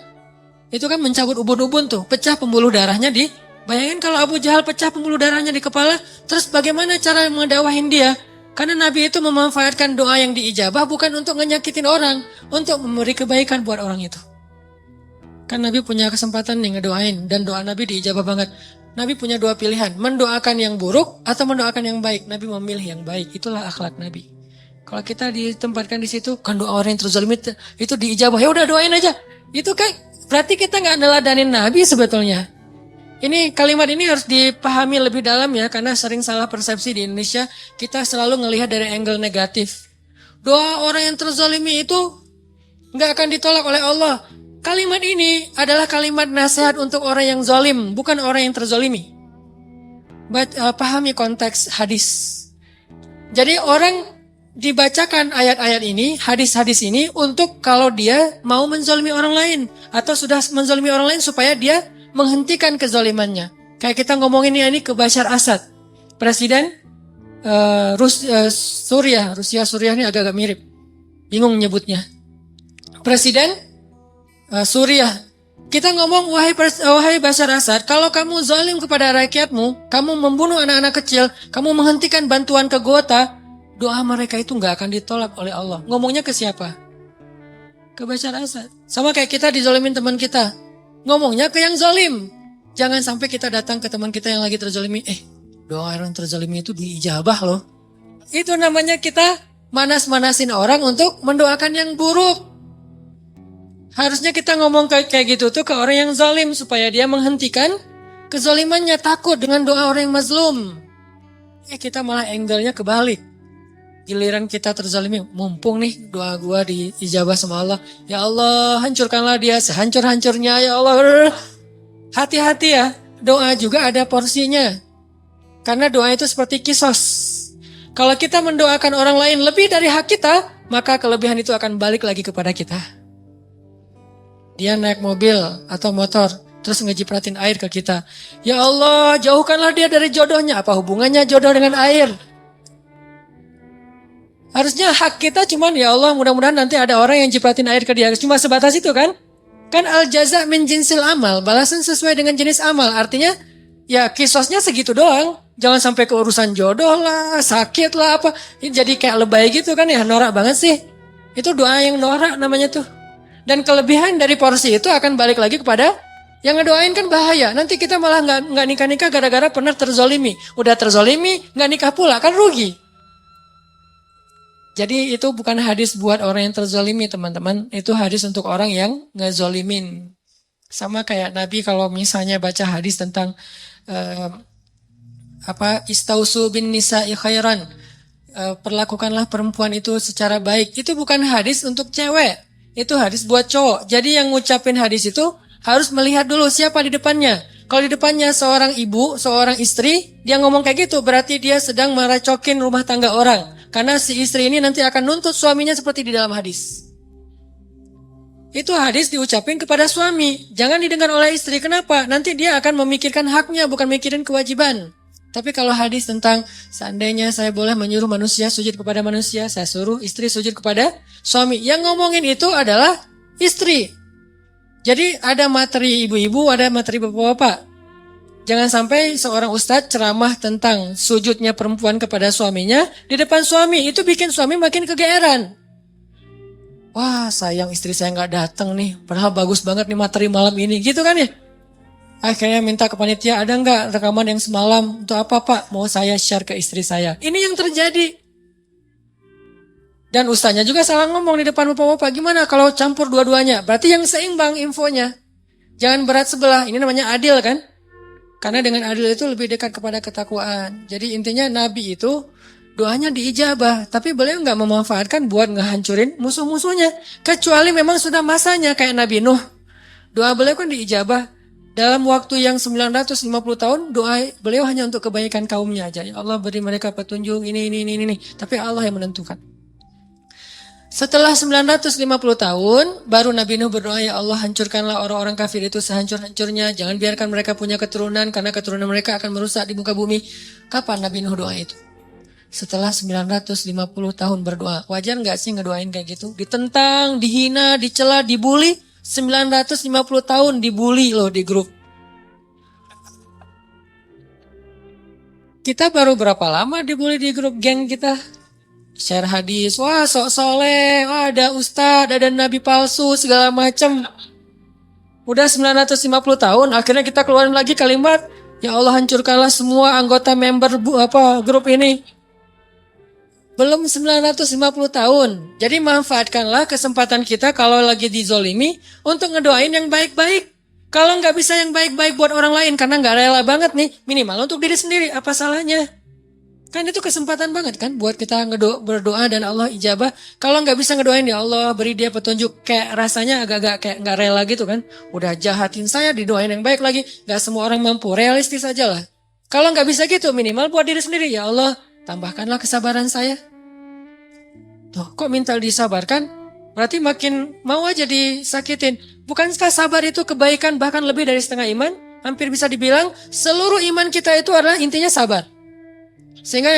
Itu kan mencabut ubun-ubun tuh, pecah pembuluh darahnya di. Bayangin kalau Abu Jahal pecah pembuluh darahnya di kepala, terus bagaimana cara mengedakwahin dia? Karena Nabi itu memanfaatkan doa yang diijabah bukan untuk ngenyakitin orang, untuk memberi kebaikan buat orang itu. Kan Nabi punya kesempatan nih ngedoain, dan doa Nabi diijabah banget. Nabi punya 2 pilihan, mendoakan yang buruk atau mendoakan yang baik. Nabi memilih yang baik, itulah akhlak Nabi. Kalau kita ditempatkan di situ, kan doa orang yang terzalimi itu diijabah, ya udah doain aja. Itu kan berarti kita nggak neladanin Nabi sebetulnya. Ini kalimat ini harus dipahami lebih dalam ya, karena sering salah persepsi di Indonesia. Kita selalu ngelihat dari angle negatif. Doa orang yang terzalimi itu nggak akan ditolak oleh Allah. Kalimat ini adalah kalimat nasihat untuk orang yang zalim, bukan orang yang terzalimi. Pahami konteks hadis. Jadi orang dibacakan ayat-ayat ini, hadis-hadis ini untuk kalau dia mau menzalimi orang lain atau sudah menzalimi orang lain supaya dia menghentikan kezalimannya. Kayak kita ngomongin ini ke Bashar Assad, presiden Rusia ini agak-agak mirip, bingung nyebutnya. Presiden Suriah, kita ngomong wahai Bashar Assad, kalau kamu zalim kepada rakyatmu, kamu membunuh anak-anak kecil, kamu menghentikan bantuan ke Gota, doa mereka itu gak akan ditolak oleh Allah. Ngomongnya ke siapa? Ke Bashar Assad. Sama kayak kita dizalimin teman kita, ngomongnya ke yang zalim. Jangan sampai kita datang ke teman kita yang lagi terzalimi, doa orang terzalimi itu diijabah loh. Itu namanya kita manas-manasin orang untuk mendoakan yang buruk. Harusnya kita ngomong kayak gitu tuh ke orang yang zalim supaya dia menghentikan kezalimannya, takut dengan doa orang yang mazlum. Kita malah angle-nya kebalik. Giliran kita terzalimi, mumpung nih doa gua diijabah sama Allah. Ya Allah, hancurkanlah dia sehancur-hancurnya ya Allah. Hati-hati ya, doa juga ada porsinya. Karena doa itu seperti kisos. Kalau kita mendoakan orang lain lebih dari hak kita, maka kelebihan itu akan balik lagi kepada kita. Dia naik mobil atau motor, terus ngejipratin air ke kita. Ya Allah, jauhkanlah dia dari jodohnya. Apa hubungannya jodoh dengan air? Harusnya hak kita cuman ya Allah mudah-mudahan nanti ada orang yang jipratin air ke dia. Cuma sebatas itu kan? Kan al jaza min jinsil amal. Balasan sesuai dengan jenis amal. Artinya ya kisosnya segitu doang. Jangan sampai ke urusan jodoh lah, sakit lah apa. Ini jadi kayak lebay gitu kan ya. Norak banget sih. Itu doa yang norak namanya tuh. Dan kelebihan dari porsi itu akan balik lagi kepada yang ngedoain kan bahaya. Nanti kita malah nggak nikah-nikah gara-gara pernah terzolimi. Udah terzolimi nggak nikah pula kan rugi. Jadi itu bukan hadis buat orang yang terzolimi teman-teman. Itu hadis untuk orang yang ngezolimin. Sama kayak Nabi kalau misalnya baca hadis tentang istausu bin nisa'i khairan. Perlakukanlah perempuan itu secara baik. Itu bukan hadis untuk cewek. Itu hadis buat cowok. Jadi yang ngucapin hadis itu harus melihat dulu siapa di depannya. Kalau di depannya seorang ibu, seorang istri, dia ngomong kayak gitu. Berarti dia sedang meracokin rumah tangga orang. Karena si istri ini nanti akan nuntut suaminya seperti di dalam hadis. Itu hadis diucapin kepada suami. Jangan didengar oleh istri. Kenapa? Nanti dia akan memikirkan haknya, bukan mikirin kewajiban. Tapi kalau hadis tentang seandainya saya boleh menyuruh manusia sujud kepada manusia, saya suruh istri sujud kepada suami. Yang ngomongin itu adalah istri. Jadi ada materi ibu-ibu, ada materi bapak-bapak. Jangan sampai seorang ustadz ceramah tentang sujudnya perempuan kepada suaminya di depan suami. Itu bikin suami makin kegeeran. Wah sayang istri saya nggak datang nih. Padahal bagus banget nih materi malam ini. Gitu kan ya? Akhirnya minta ke panitia, ada nggak rekaman yang semalam? Untuk apa pak? Mau saya share ke istri saya. Ini yang terjadi. Dan ustaznya juga salah ngomong di depan bapak-bapak. Gimana kalau campur dua-duanya? Berarti yang seimbang infonya. Jangan berat sebelah. Ini namanya adil kan? Karena dengan adil itu lebih dekat kepada ketakwaan. Jadi intinya Nabi itu doanya diijabah. Tapi beliau nggak memanfaatkan buat ngehancurin musuh-musuhnya. Kecuali memang sudah masanya kayak Nabi Nuh. Doa beliau kan diijabah. Dalam waktu yang 950 tahun doa beliau hanya untuk kebaikan kaumnya aja. Ya Allah beri mereka petunjuk ini. Tapi Allah yang menentukan. Setelah 950 tahun, baru Nabi Nuh berdoa, ya Allah hancurkanlah orang-orang kafir itu sehancur-hancurnya. Jangan biarkan mereka punya keturunan, karena keturunan mereka akan merusak di muka bumi. Kapan Nabi Nuh doa itu? Setelah 950 tahun berdoa. Wajar gak sih ngedoain kayak gitu? Ditentang, dihina, dicela, dibully. 950 tahun dibully loh di grup. Kita baru berapa lama dibully di grup geng kita? Share hadis, wah sok soleh, wah ada ustadz, ada nabi palsu, segala macam. Udah 950 tahun, akhirnya kita keluarin lagi kalimat, ya Allah hancurkanlah semua anggota member grup ini. Belum 950 tahun. Jadi manfaatkanlah kesempatan kita kalau lagi dizolimi untuk ngedoain yang baik-baik. Kalau nggak bisa yang baik-baik buat orang lain karena nggak rela banget nih, minimal untuk diri sendiri, apa salahnya? Kan itu kesempatan banget kan buat kita berdoa dan Allah ijabah. Kalau nggak bisa ngedoain ya Allah beri dia petunjuk, kayak rasanya agak-agak kayak nggak rela gitu kan. Udah jahatin saya didoain yang baik lagi. Nggak semua orang mampu, realistis aja lah. Kalau nggak bisa gitu minimal buat diri sendiri, ya Allah tambahkanlah kesabaran saya. Tuh kok minta disabarkan? Berarti makin mau aja disakitin. Bukankah sabar itu kebaikan bahkan lebih dari setengah iman? Hampir bisa dibilang seluruh iman kita itu adalah intinya sabar. Sehingga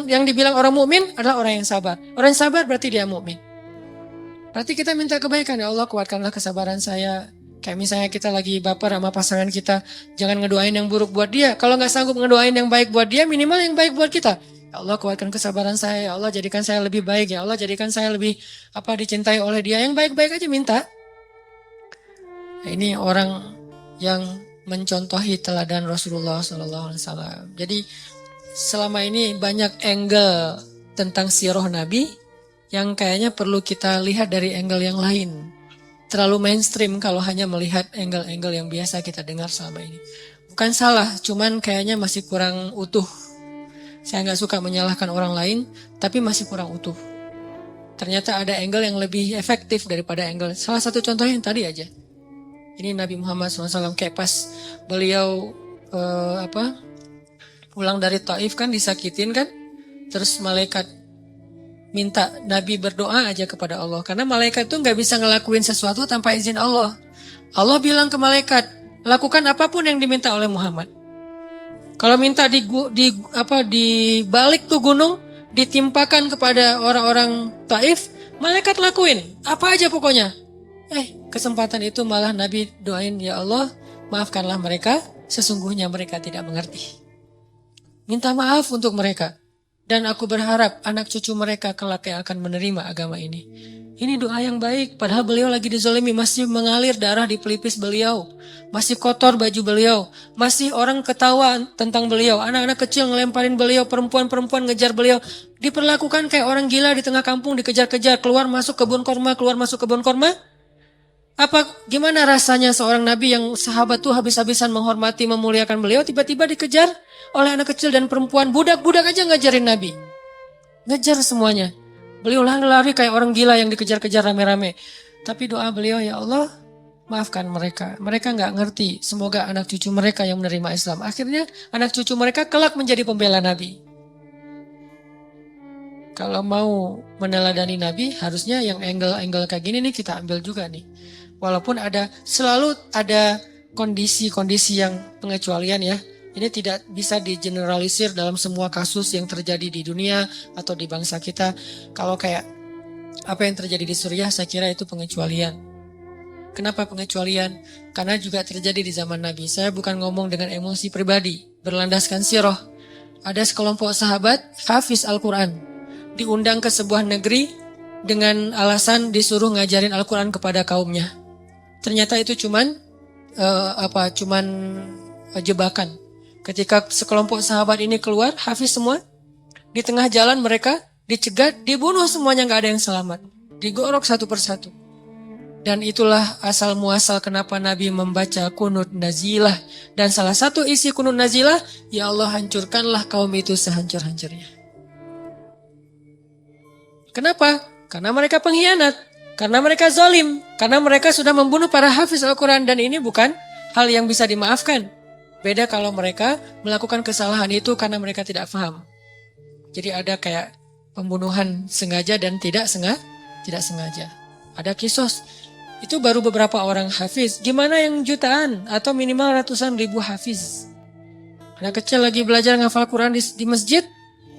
yang dibilang orang mukmin adalah orang yang sabar. Orang yang sabar berarti dia mukmin. Berarti kita minta kebaikan, ya Allah kuatkanlah kesabaran saya. Kayak misalnya kita lagi baper sama pasangan kita, jangan ngedoain yang buruk buat dia. Kalau nggak sanggup ngedoain yang baik buat dia, minimal yang baik buat kita. Ya Allah kuatkan kesabaran saya, ya Allah jadikan saya lebih baik, ya Allah jadikan saya lebih dicintai oleh dia. Yang baik-baik aja minta. Nah, ini orang yang mencontohi teladan Rasulullah SAW. Jadi selama ini banyak angle tentang sirah Nabi yang kayaknya perlu kita lihat dari angle yang lain. Terlalu mainstream kalau hanya melihat angle-angle yang biasa kita dengar selama ini. Bukan salah, cuman kayaknya masih kurang utuh. Saya nggak suka menyalahkan orang lain, tapi masih kurang utuh. Ternyata ada angle yang lebih efektif daripada angle. Salah satu contohnya yang tadi aja. Ini Nabi Muhammad SAW kayak pas beliau pulang dari Taif kan disakitin kan, terus malaikat minta Nabi berdoa aja kepada Allah. Karena malaikat itu nggak bisa ngelakuin sesuatu tanpa izin Allah. Allah bilang ke malaikat, lakukan apapun yang diminta oleh Muhammad. Kalau minta dibalik tuh gunung, ditimpakan kepada orang-orang Taif, malaikat lakuin. Apa aja pokoknya. Kesempatan itu malah Nabi doain, ya Allah, maafkanlah mereka, sesungguhnya mereka tidak mengerti. Minta maaf untuk mereka. Dan aku berharap anak cucu mereka kelak yang akan menerima agama ini. Ini doa yang baik, padahal beliau lagi dizolimi, masih mengalir darah di pelipis beliau. Masih kotor baju beliau. Masih orang ketawa tentang beliau. Anak-anak kecil ngelemparin beliau, perempuan-perempuan ngejar beliau. Diperlakukan kayak orang gila di tengah kampung, dikejar-kejar, keluar masuk kebun korma. Gimana rasanya seorang nabi yang sahabat tuh habis-habisan menghormati, memuliakan beliau, tiba-tiba dikejar oleh anak kecil dan perempuan. Budak-budak aja ngajarin Nabi. Ngejar semuanya. Beliau lari kayak orang gila yang dikejar-kejar rame-rame. Tapi doa beliau, ya Allah, maafkan mereka. Mereka gak ngerti. Semoga anak cucu mereka yang menerima Islam. Akhirnya anak cucu mereka kelak menjadi pembela Nabi. Kalau mau meneladani Nabi, harusnya yang angle-angle kayak gini nih kita ambil juga nih. Walaupun selalu ada kondisi-kondisi yang pengecualian ya. Ini tidak bisa digeneralisir dalam semua kasus yang terjadi di dunia atau di bangsa kita. Kalau kayak apa yang terjadi di Suriah, saya kira itu pengecualian. Kenapa pengecualian? Karena juga terjadi di zaman Nabi. Saya bukan ngomong dengan emosi pribadi, berlandaskan sirah. Ada sekelompok sahabat hafiz Al-Quran, diundang ke sebuah negeri dengan alasan disuruh ngajarin Al-Quran kepada kaumnya. Ternyata itu cuman jebakan. Ketika sekelompok sahabat ini keluar, hafiz semua, di tengah jalan mereka dicegat, dibunuh semuanya, gak ada yang selamat. Digorok satu persatu. Dan itulah asal muasal kenapa Nabi membaca kunut nazilah. Dan salah satu isi kunut nazilah, ya Allah hancurkanlah kaum itu sehancur-hancurnya. Kenapa? Karena mereka pengkhianat. Karena mereka zalim. Karena mereka sudah membunuh para hafiz Al-Quran. Dan ini bukan hal yang bisa dimaafkan. Beda kalau mereka melakukan kesalahan itu karena mereka tidak paham. Jadi ada kayak pembunuhan sengaja dan tidak sengaja. Ada kisos. Itu baru beberapa orang hafiz. Gimana yang jutaan atau minimal ratusan ribu hafiz? Anak kecil lagi belajar ngafal Quran di masjid,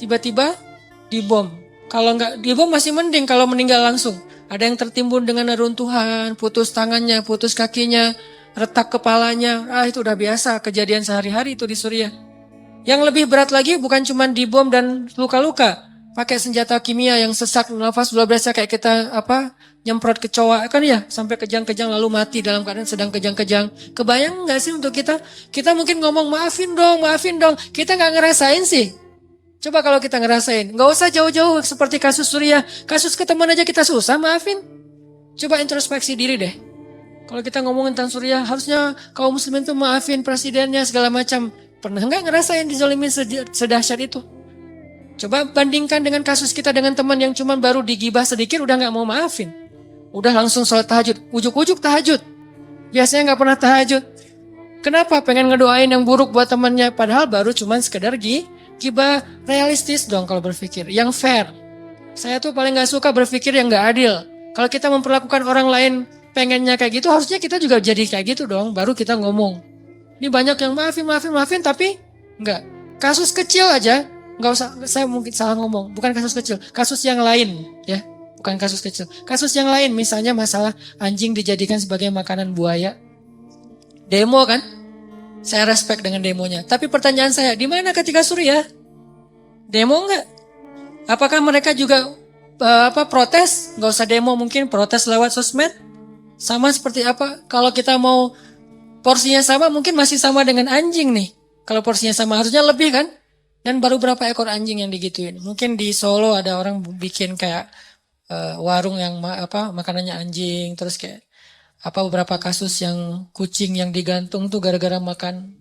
tiba-tiba dibom. Kalau nggak dibom masih mending, kalau meninggal langsung. Ada yang tertimbun dengan neruntuhan, putus tangannya, putus kakinya, retak kepalanya. Itu udah biasa kejadian sehari-hari itu di Suriah. Yang lebih berat lagi bukan cuma dibom dan luka-luka, pakai senjata kimia yang sesak nafas luar biasa kayak kita nyemprot kecoa kan ya, sampai kejang-kejang lalu mati dalam keadaan sedang kejang-kejang. Kebayang nggak sih untuk kita? Kita mungkin ngomong maafin dong. Kita nggak ngerasain sih. Coba kalau kita ngerasain, nggak usah jauh-jauh seperti kasus Suriah, kasus ke teman aja kita susah maafin. Coba introspeksi diri deh. Kalau kita ngomongin tentang Suriah, harusnya kaum muslimin tuh maafin presidennya segala macam. Pernah nggak ngerasain dizalimin sedahsyat itu? Coba bandingkan dengan kasus kita dengan teman yang cuma baru digibah sedikit udah nggak mau maafin. Udah langsung sholat tahajud, ujuk-ujuk tahajud. Biasanya nggak pernah tahajud. Kenapa? Pengen ngedoain yang buruk buat temannya, padahal baru cuma sekedar gibah. Realistis dong kalau berpikir, yang fair. Saya tuh paling nggak suka berpikir yang nggak adil. Kalau kita memperlakukan orang lain pengennya kayak gitu, harusnya kita juga jadi kayak gitu dong, baru kita ngomong. Ini banyak yang maafin, tapi enggak. Kasus kecil aja, enggak usah, saya mungkin salah ngomong, bukan kasus kecil, kasus yang lain ya, bukan kasus kecil. Kasus yang lain, misalnya masalah anjing dijadikan sebagai makanan buaya. Demo kan? Saya respect dengan demonya. Tapi pertanyaan saya, di mana ketika Suriah? Demo enggak? Apakah mereka juga protes? Enggak usah demo, mungkin protes lewat sosmed. Sama seperti apa? Kalau kita mau porsinya sama, mungkin masih sama dengan anjing nih. Kalau porsinya sama harusnya lebih kan? Dan baru berapa ekor anjing yang digituin? Mungkin di Solo ada orang bikin kayak warung yang makanannya anjing, terus kayak beberapa kasus yang kucing yang digantung tuh gara-gara makan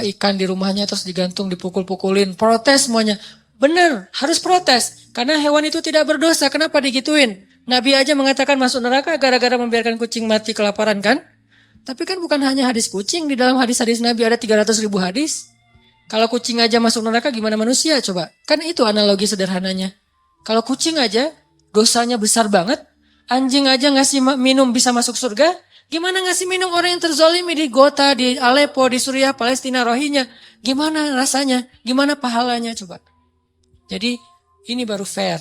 ikan di rumahnya terus digantung, dipukul-pukulin, protes semuanya. Bener, harus protes karena hewan itu tidak berdosa. Kenapa digituin? Nabi aja mengatakan masuk neraka gara-gara membiarkan kucing mati kelaparan kan? Tapi kan bukan hanya hadis kucing, di dalam hadis-hadis Nabi ada 300.000 hadis. Kalau kucing aja masuk neraka gimana manusia coba? Kan itu analogi sederhananya. Kalau kucing aja dosanya besar banget, anjing aja ngasih minum bisa masuk surga, gimana ngasih minum orang yang terzolimi di Gota, di Aleppo, di Suriah, Palestina, Rohingya? Gimana rasanya? Gimana pahalanya coba? Jadi ini baru fair.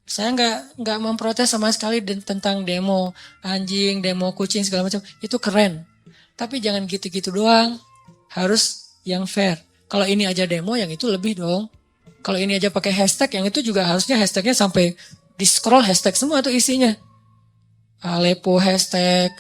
Saya nggak memprotes sama sekali tentang demo anjing, demo kucing segala macam. Itu keren. Tapi jangan gitu-gitu doang. Harus yang fair. Kalau ini aja demo, yang itu lebih dong. Kalau ini aja pakai hashtag, yang itu juga harusnya hashtagnya sampai di scroll hashtag semua tuh isinya. Aleppo hashtag,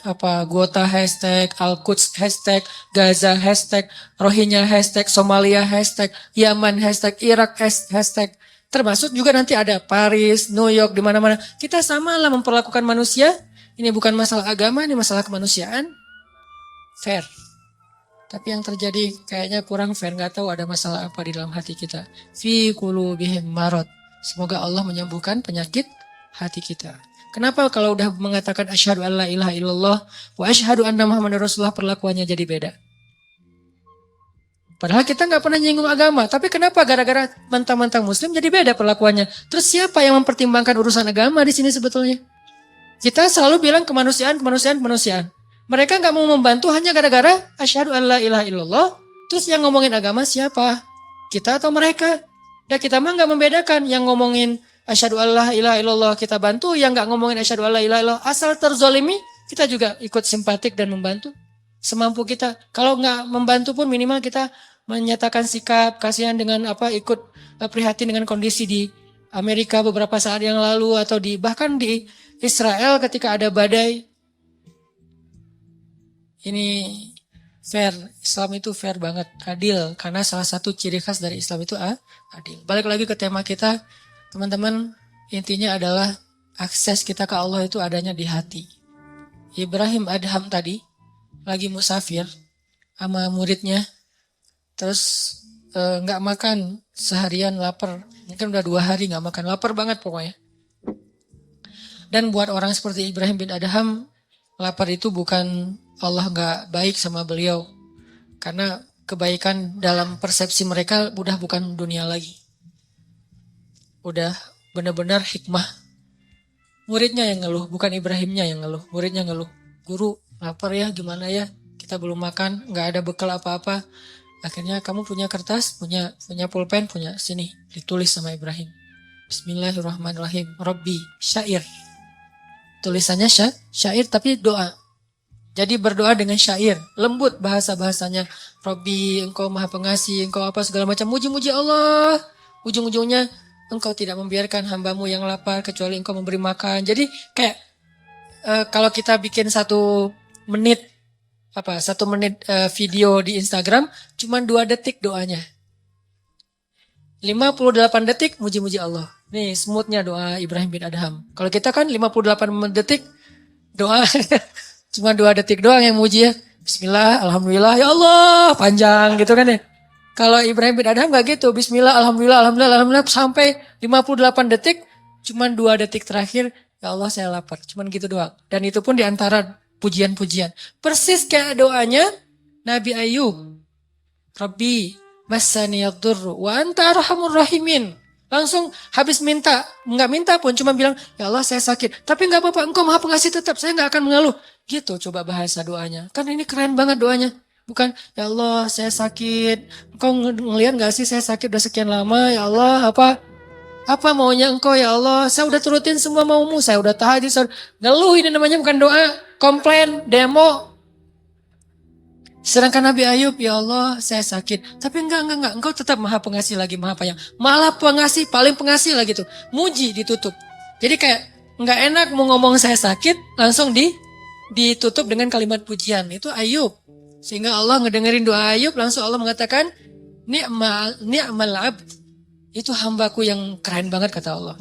Gota hashtag, Al-Quds hashtag, Gaza hashtag, Rohingya hashtag, Somalia hashtag, Yaman hashtag, Irak hashtag. Termasuk juga nanti ada Paris, New York, di mana-mana. Kita samalah memperlakukan manusia. Ini bukan masalah agama, ini masalah kemanusiaan. Fair. Tapi yang terjadi kayaknya kurang fair, nggak tahu ada masalah apa di dalam hati kita. Fi qulubihim marad. Semoga Allah menyembuhkan penyakit hati kita. Kenapa kalau udah mengatakan asyhadu alla ilaha illallah wa asyhadu anna muhammadar rasulullah perlakuannya jadi beda? Padahal kita nggak pernah nyinggung agama, tapi kenapa gara-gara mentang-mentang muslim jadi beda perlakuannya? Terus siapa yang mempertimbangkan urusan agama di sini sebetulnya? Kita selalu bilang kemanusiaan. Mereka nggak mau membantu hanya gara-gara asyhadu alla ilaha illallah. Terus yang ngomongin agama siapa? Kita atau mereka? Ya kita mah nggak membedakan. Yang ngomongin asyhadu alla ilaha illallah kita bantu, yang nggak ngomongin asyhadu alla ilaha illallah asal terzolimi kita juga ikut simpatik dan membantu semampu kita. Kalau nggak membantu pun minimal kita menyatakan sikap kasihan dengan ikut prihatin dengan kondisi di Amerika beberapa saat yang lalu, atau bahkan di Israel ketika ada badai. Ini fair. Islam itu fair banget, adil. Karena salah satu ciri khas dari Islam itu adil. Balik lagi ke tema kita, teman-teman. Intinya adalah akses kita ke Allah itu adanya di hati. Ibrahim Adham tadi lagi musafir sama muridnya. Terus gak makan seharian, lapar. Mungkin udah 2 hari gak makan, lapar banget pokoknya. Dan buat orang seperti Ibrahim bin Adham, lapar itu bukan Allah gak baik sama beliau. Karena kebaikan dalam persepsi mereka udah bukan dunia lagi. Udah benar-benar hikmah. Muridnya yang ngeluh, bukan Ibrahimnya yang ngeluh. Muridnya ngeluh, guru lapar ya, gimana ya, kita belum makan, gak ada bekal apa-apa. Akhirnya kamu punya kertas, punya pulpen, punya sini, ditulis sama Ibrahim. Bismillahirrahmanirrahim. Rabbi, syair. Tulisannya syair tapi doa. Jadi berdoa dengan syair, lembut bahasa-bahasanya. Rabbi, engkau maha pengasih, engkau apa segala macam. Muji-muji Allah. Ujung-ujungnya, engkau tidak membiarkan hambamu yang lapar kecuali engkau memberi makan. Jadi kayak kalau kita bikin 1 menit video di Instagram, cuma 2 detik doanya. 58 detik muji-muji Allah. Nih smoothnya doa Ibrahim bin Adham. Kalau kita kan 58 detik doa cuma 2 detik doang yang muji ya. Bismillah, alhamdulillah, ya Allah, panjang gitu kan ya. Kalau Ibrahim bin Adham gak gitu. Bismillah, alhamdulillah, alhamdulillah, sampai 58 detik, cuma 2 detik terakhir, ya Allah saya lapar. Cuman gitu doang. Dan itu pun diantara pujian-pujian. Persis kayak doanya Nabi Ayub. Rabbi, massani yadurru wa anta arhamur rahimin. Langsung habis minta, nggak minta pun cuma bilang, ya Allah saya sakit. Tapi nggak apa-apa, engkau maha pengasih tetap, saya nggak akan mengeluh. Gitu coba bahasa doanya. Kan ini keren banget doanya. Bukan, ya Allah saya sakit. Engkau ngelihat nggak sih saya sakit udah sekian lama, ya Allah apa maunya engkau ya Allah. Saya udah turutin semua maumu, saya udah tahajud. Ngeluh ini namanya bukan doa, komplain, demo. Sedangkan Nabi Ayub, ya Allah saya sakit. Tapi enggak. Engkau tetap maha pengasih lagi, maha penyayang. Malah pengasih, paling pengasih lagi tuh. Muji ditutup. Jadi kayak enggak enak mau ngomong saya sakit, langsung ditutup dengan kalimat pujian. Itu Ayub. Sehingga Allah ngedengerin doa Ayub, langsung Allah mengatakan, ni'mal abd. Itu hambaku yang keren banget kata Allah.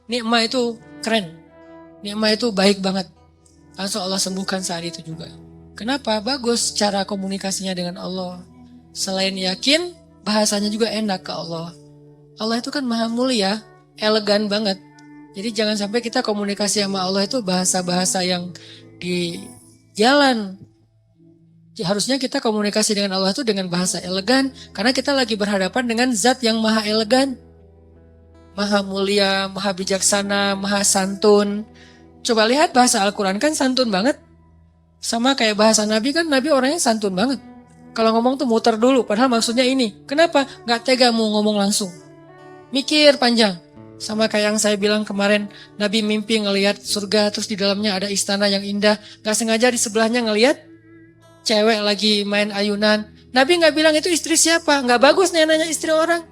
Ni'ma itu keren. Ni'ma itu baik banget. Langsung Allah sembuhkan saat itu juga. Kenapa? Bagus cara komunikasinya dengan Allah. Selain yakin, bahasanya juga enak ke Allah. Allah itu kan maha mulia, elegan banget. Jadi jangan sampai kita komunikasi sama Allah itu bahasa-bahasa yang di jalan. Harusnya kita komunikasi dengan Allah itu dengan bahasa elegan. Karena kita lagi berhadapan dengan zat yang maha elegan. maha mulia, maha bijaksana, maha santun. Coba lihat bahasa Al-Quran kan santun banget. Sama kayak bahasa Nabi kan, Nabi orangnya santun banget. Kalau ngomong tuh muter dulu, padahal maksudnya ini. Kenapa? Gak tega mau ngomong langsung. Mikir panjang. Sama kayak yang saya bilang kemarin, Nabi mimpi ngelihat surga, terus di dalamnya ada istana yang indah. Gak sengaja di sebelahnya ngelihat cewek lagi main ayunan. Nabi gak bilang itu istri siapa. Gak bagus nih nanya istri orang.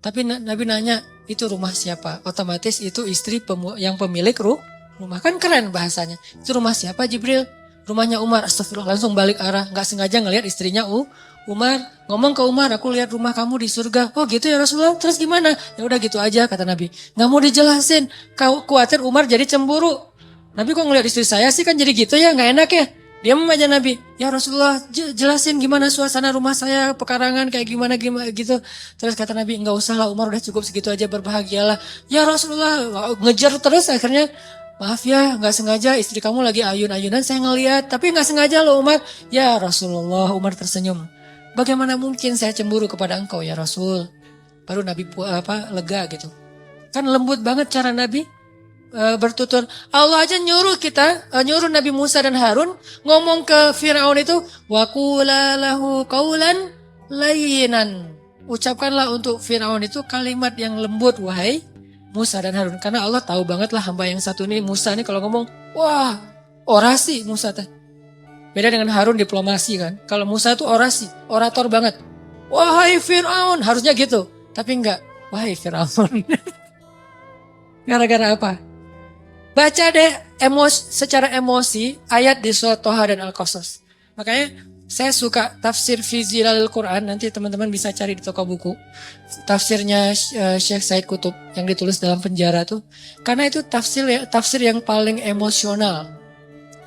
Tapi Nabi nanya, itu rumah siapa? Otomatis itu istri yang pemilik rumah. Kan keren bahasanya. Itu rumah siapa Jibril? Rumahnya Umar. Astagfirullah, langsung balik arah. Gak sengaja ngelihat istrinya Umar. Ngomong ke Umar, aku lihat rumah kamu di surga. Oh gitu ya Rasulullah, terus gimana? Ya udah gitu aja kata Nabi. Gak mau dijelasin. Kau khawatir Umar jadi cemburu. Nabi kok ngelihat istri saya sih kan jadi gitu ya, gak enak ya. Diam aja Nabi. Ya Rasulullah, jelasin gimana suasana rumah saya, pekarangan kayak gimana gitu. Terus kata Nabi, enggak usah lah Umar, udah cukup segitu aja, berbahagialah. Ya Rasulullah, ngejar terus akhirnya. Maaf ya, nggak sengaja istri kamu lagi ayun-ayunan saya ngeliat, tapi nggak sengaja loh Umar. Ya Rasulullah, Umar tersenyum. Bagaimana mungkin saya cemburu kepada engkau ya Rasul? Baru Nabi lega gitu. Kan lembut banget cara Nabi bertutur. Allah aja nyuruh nyuruh Nabi Musa dan Harun ngomong ke Firaun itu, wa qula lahu qaulan layyinan. Ucapkanlah untuk Firaun itu kalimat yang lembut wahai Musa dan Harun. Karena Allah tahu banget lah hamba yang satu ini, Musa ini kalau ngomong, wah orasi Musa teh. Beda dengan Harun diplomasi kan. Kalau Musa itu orasi, orator banget. Wahai Fir'aun, harusnya gitu. Tapi enggak, wahai Fir'aun. Gara-gara apa? Baca deh secara emosi ayat di surat Toha dan Al-Qasas. Makanya saya suka tafsir fi Zilalil Quran, nanti teman-teman bisa cari di toko buku. Tafsirnya Syekh Said Qutb yang ditulis dalam penjara tuh. Karena itu tafsir yang paling emosional.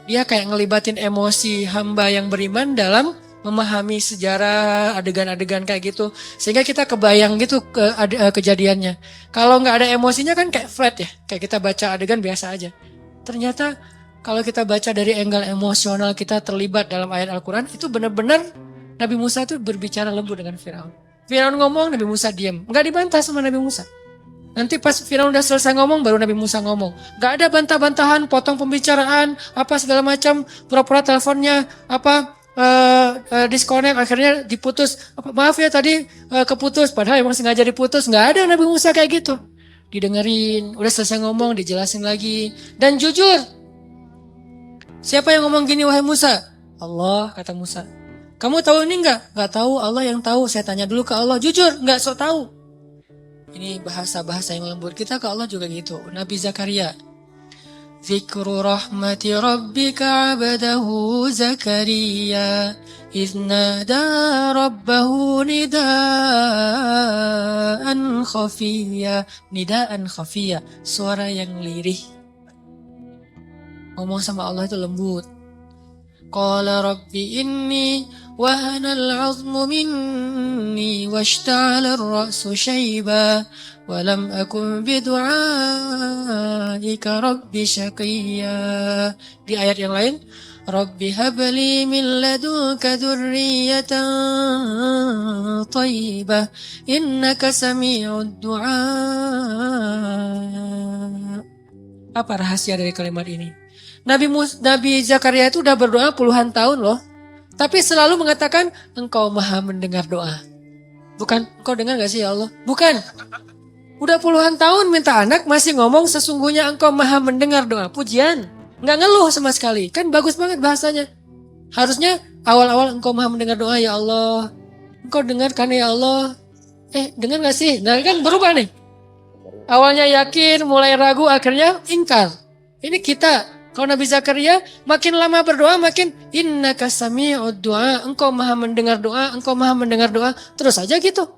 Dia kayak ngelibatin emosi hamba yang beriman dalam memahami sejarah adegan-adegan kayak gitu. Sehingga kita kebayang gitu kejadiannya. Kalau nggak ada emosinya kan kayak flat ya. Kayak kita baca adegan biasa aja. Ternyata kalau kita baca dari angle emosional kita terlibat dalam ayat Al-Quran, itu benar-benar Nabi Musa itu berbicara lembut dengan Firaun. Firaun ngomong, Nabi Musa diam. Nggak dibantah sama Nabi Musa. Nanti pas Firaun udah selesai ngomong, baru Nabi Musa ngomong. Nggak ada bantah-bantahan, potong pembicaraan, apa segala macam, pura-pura teleponnya, disconnect, akhirnya diputus. Maaf ya tadi keputus, padahal emang sengaja diputus. Nggak ada Nabi Musa kayak gitu. Didengerin, udah selesai ngomong, dijelasin lagi. Dan jujur, siapa yang ngomong gini wahai Musa? Allah, kata Musa. Kamu tahu ini enggak? Enggak tahu, Allah yang tahu. Saya tanya dulu ke Allah, jujur, enggak sok tahu. Ini bahasa-bahasa yang lembut. Kita ke Allah juga gitu. Nabi Zakaria. Zikru rahmati rabbika abadahu Zakaria Iznada rabbahu nidaan khafiyya. Nidaan khafiyya, suara yang lirih. Ngomong sama Allah itu lembut. Qala rabbi inni wahana al-'azmu minni washta'ala ar-ra'su shayba wa lam akun bidu'aika rabbi shaqiyya. Di ayat yang lain, Rabbi habli min ladunka dzurriyyatan thayyibah innaka sami'ud du'a. Apa rahasia dari kalimat ini? Nabi Zakaria itu udah berdoa puluhan tahun loh. Tapi selalu mengatakan, engkau maha mendengar doa. Bukan, engkau dengar gak sih ya Allah? Bukan. Udah puluhan tahun minta anak, masih ngomong sesungguhnya engkau maha mendengar doa. Pujian. Nggak ngeluh sama sekali. Kan bagus banget bahasanya. Harusnya awal-awal engkau maha mendengar doa ya Allah. Engkau dengar kan ya Allah. Dengar gak sih? Nah kan berubah nih. Awalnya yakin, mulai ragu, akhirnya ingkar. Ini kita. Kalau Nabi Zakaria makin lama berdoa makin innaka sami'ud du'a, engkau maha mendengar doa, engkau maha mendengar doa, terus aja gitu.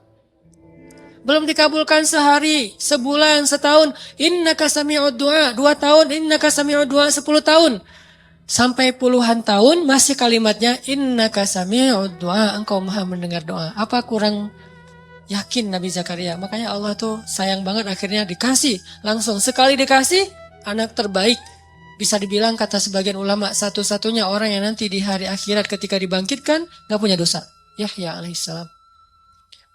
Belum dikabulkan sehari, sebulan, setahun, innaka sami'ud du'a, 2 tahun, innaka sami'ud du'a, 10 tahun. Sampai puluhan tahun masih kalimatnya innaka sami'ud du'a, engkau maha mendengar doa. Apa kurang yakin Nabi Zakaria? Makanya Allah tuh sayang banget akhirnya dikasih. Langsung sekali dikasih anak terbaik. Bisa dibilang kata sebagian ulama satu-satunya orang yang nanti di hari akhirat ketika dibangkitkan gak punya dosa. Yahya alaihissalam.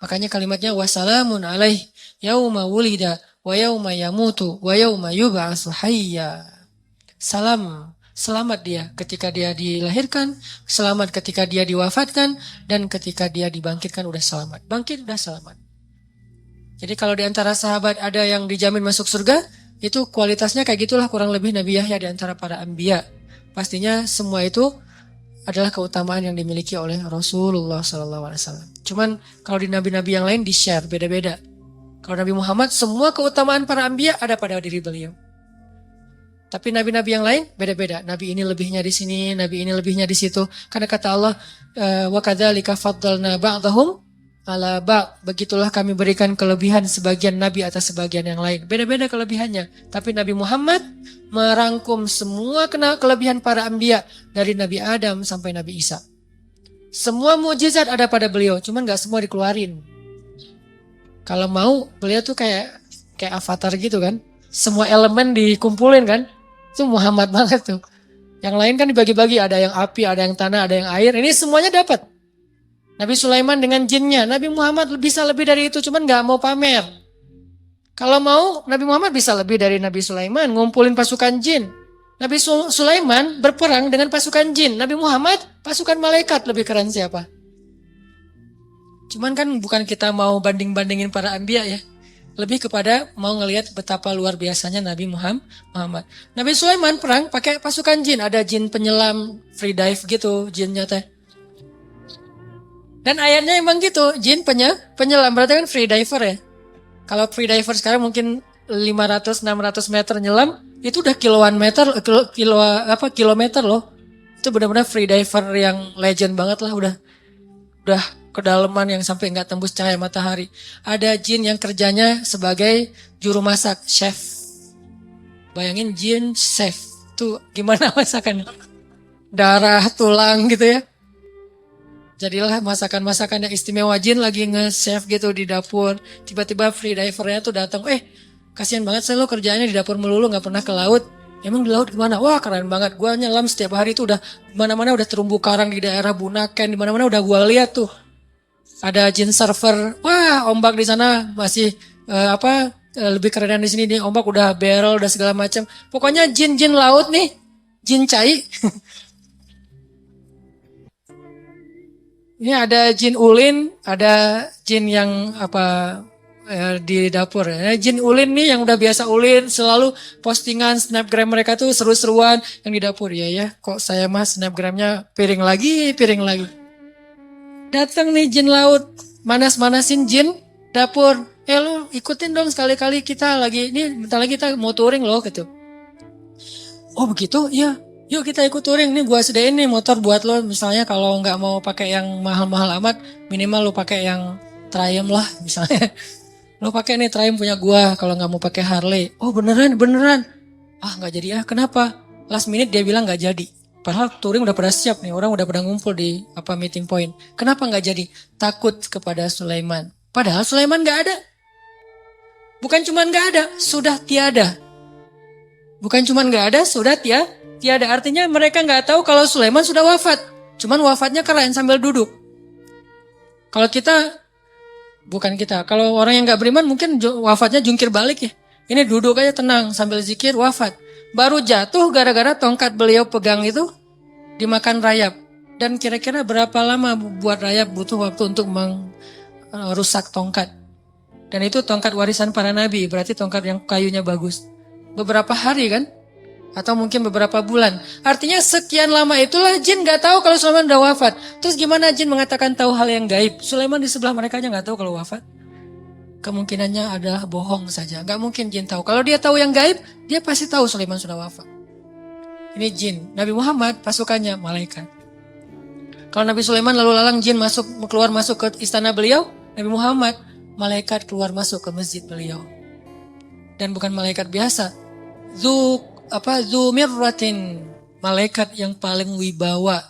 Makanya kalimatnya wassalamun alaih yauma wulida wa yauma yamutu wa yauma yub'atsu hayya. Salam, selamat dia ketika dia dilahirkan, selamat ketika dia diwafatkan, dan ketika dia dibangkitkan udah selamat. Bangkit udah selamat. Jadi kalau di antara sahabat ada yang dijamin masuk surga, itu kualitasnya kayak gitulah kurang lebih Nabi Yahya di antara para anbiya. Pastinya semua itu adalah keutamaan yang dimiliki oleh Rasulullah SAW. Cuman kalau di nabi-nabi yang lain di-share beda-beda. Kalau Nabi Muhammad semua keutamaan para anbiya ada pada diri beliau. Tapi nabi-nabi yang lain beda-beda. Nabi ini lebihnya di sini, nabi ini lebihnya di situ. Karena kata Allah, wa kadzalika faddalna ba'dahum ala ba'd. Begitulah kami berikan kelebihan sebagian nabi atas sebagian yang lain. Beda-beda kelebihannya. Tapi Nabi Muhammad merangkum semua kelebihan para anbiya dari Nabi Adam sampai Nabi Isa. Semua mukjizat ada pada beliau, cuman nggak semua dikeluarin. Kalau mau, beliau tuh kayak avatar gitu kan. Semua elemen dikumpulin kan. Itu Muhammad banget tuh. Yang lain kan dibagi-bagi, ada yang api, ada yang tanah, ada yang air. Ini semuanya dapat. Nabi Sulaiman dengan jinnya. Nabi Muhammad bisa lebih dari itu, cuman gak mau pamer. Kalau mau, Nabi Muhammad bisa lebih dari Nabi Sulaiman, ngumpulin pasukan jin. Nabi Sulaiman berperang dengan pasukan jin. Nabi Muhammad, pasukan malaikat. Lebih keren siapa? Cuman kan bukan kita mau banding-bandingin para anbiya ya. Lebih kepada mau ngelihat betapa luar biasanya Nabi Muhammad. Nabi Sulaiman perang pakai pasukan jin. Ada jin penyelam, free dive gitu jinnya teh. Dan ayatnya emang gitu, jin penyelam. Berarti kan free diver ya. Kalau free diver sekarang mungkin 500-600 meter nyelam, itu udah kilometer loh. Itu benar-benar free diver yang legend banget lah, udah kedalaman yang sampai nggak tembus cahaya matahari. Ada jin yang kerjanya sebagai juru masak, chef. Bayangin jin chef, tuh gimana masakannya? Darah, tulang gitu ya. Jadilah masakan-masakan yang istimewa. Jin lagi nge-chef gitu di dapur. Tiba-tiba free divernya tuh datang. Kasihan banget saya lo kerjaannya di dapur melulu gak pernah ke laut. Emang di laut gimana? Wah keren banget. Gua nyelam setiap hari tuh udah mana-mana udah terumbu karang di daerah Bunaken. Di mana-mana udah gua lihat tuh. Ada jin surfer. Wah ombak di sana masih lebih kerenan di sini nih. Ombak udah barrel udah segala macam. Pokoknya jin-jin laut nih. Jin cai. Ini ada jin ulin, ada jin yang di dapur. Jin ulin nih yang udah biasa ulin, selalu postingan snapgram mereka tuh seru-seruan yang di dapur. Ya, kok saya mah snapgramnya piring lagi. Datang nih jin laut, manas-manasin jin dapur. Lu ikutin dong sekali-kali kita lagi, ini bentar lagi kita mau touring loh gitu. Oh begitu? Iya. Yuk kita ikut touring, nih gua sediain nih motor buat lo. Misalnya kalau nggak mau pakai yang mahal-mahal amat, minimal lo pakai yang Triumph lah misalnya. Lo pakai nih Triumph punya gua kalau nggak mau pakai Harley. Oh beneran? Ah nggak jadi kenapa? Last minute dia bilang nggak jadi. Padahal touring udah pada siap nih, orang udah pada ngumpul di meeting point. Kenapa nggak jadi? Takut kepada Sulaiman. Padahal Sulaiman nggak ada. Bukan cuma nggak ada, sudah tiada. Bukan cuma nggak ada, sudah tiada. Artinya mereka nggak tahu kalau Sulaiman sudah wafat. Cuman wafatnya keren sambil duduk. Kalau kalau orang yang nggak beriman mungkin wafatnya jungkir balik ya. Ini duduk aja tenang sambil zikir wafat. Baru jatuh gara-gara tongkat beliau pegang itu dimakan rayap. Dan kira-kira berapa lama buat rayap butuh waktu untuk merusak tongkat. Dan itu tongkat warisan para nabi, berarti tongkat yang kayunya bagus. Beberapa hari kan? Atau mungkin beberapa bulan. Artinya sekian lama itulah jin gak tahu kalau Sulaiman udah wafat. Terus gimana jin mengatakan tahu hal yang gaib? Sulaiman di sebelah mereka aja gak tahu kalau wafat. Kemungkinannya adalah bohong saja. Gak mungkin jin tahu. Kalau dia tahu yang gaib, dia pasti tahu Sulaiman sudah wafat. Ini jin. Nabi Muhammad pasukannya malaikat. Kalau Nabi Sulaiman lalu lalang jin keluar masuk ke istana beliau, Nabi Muhammad malaikat keluar masuk ke masjid beliau. Dan bukan malaikat biasa. Zumirratin, malaikat yang paling wibawa,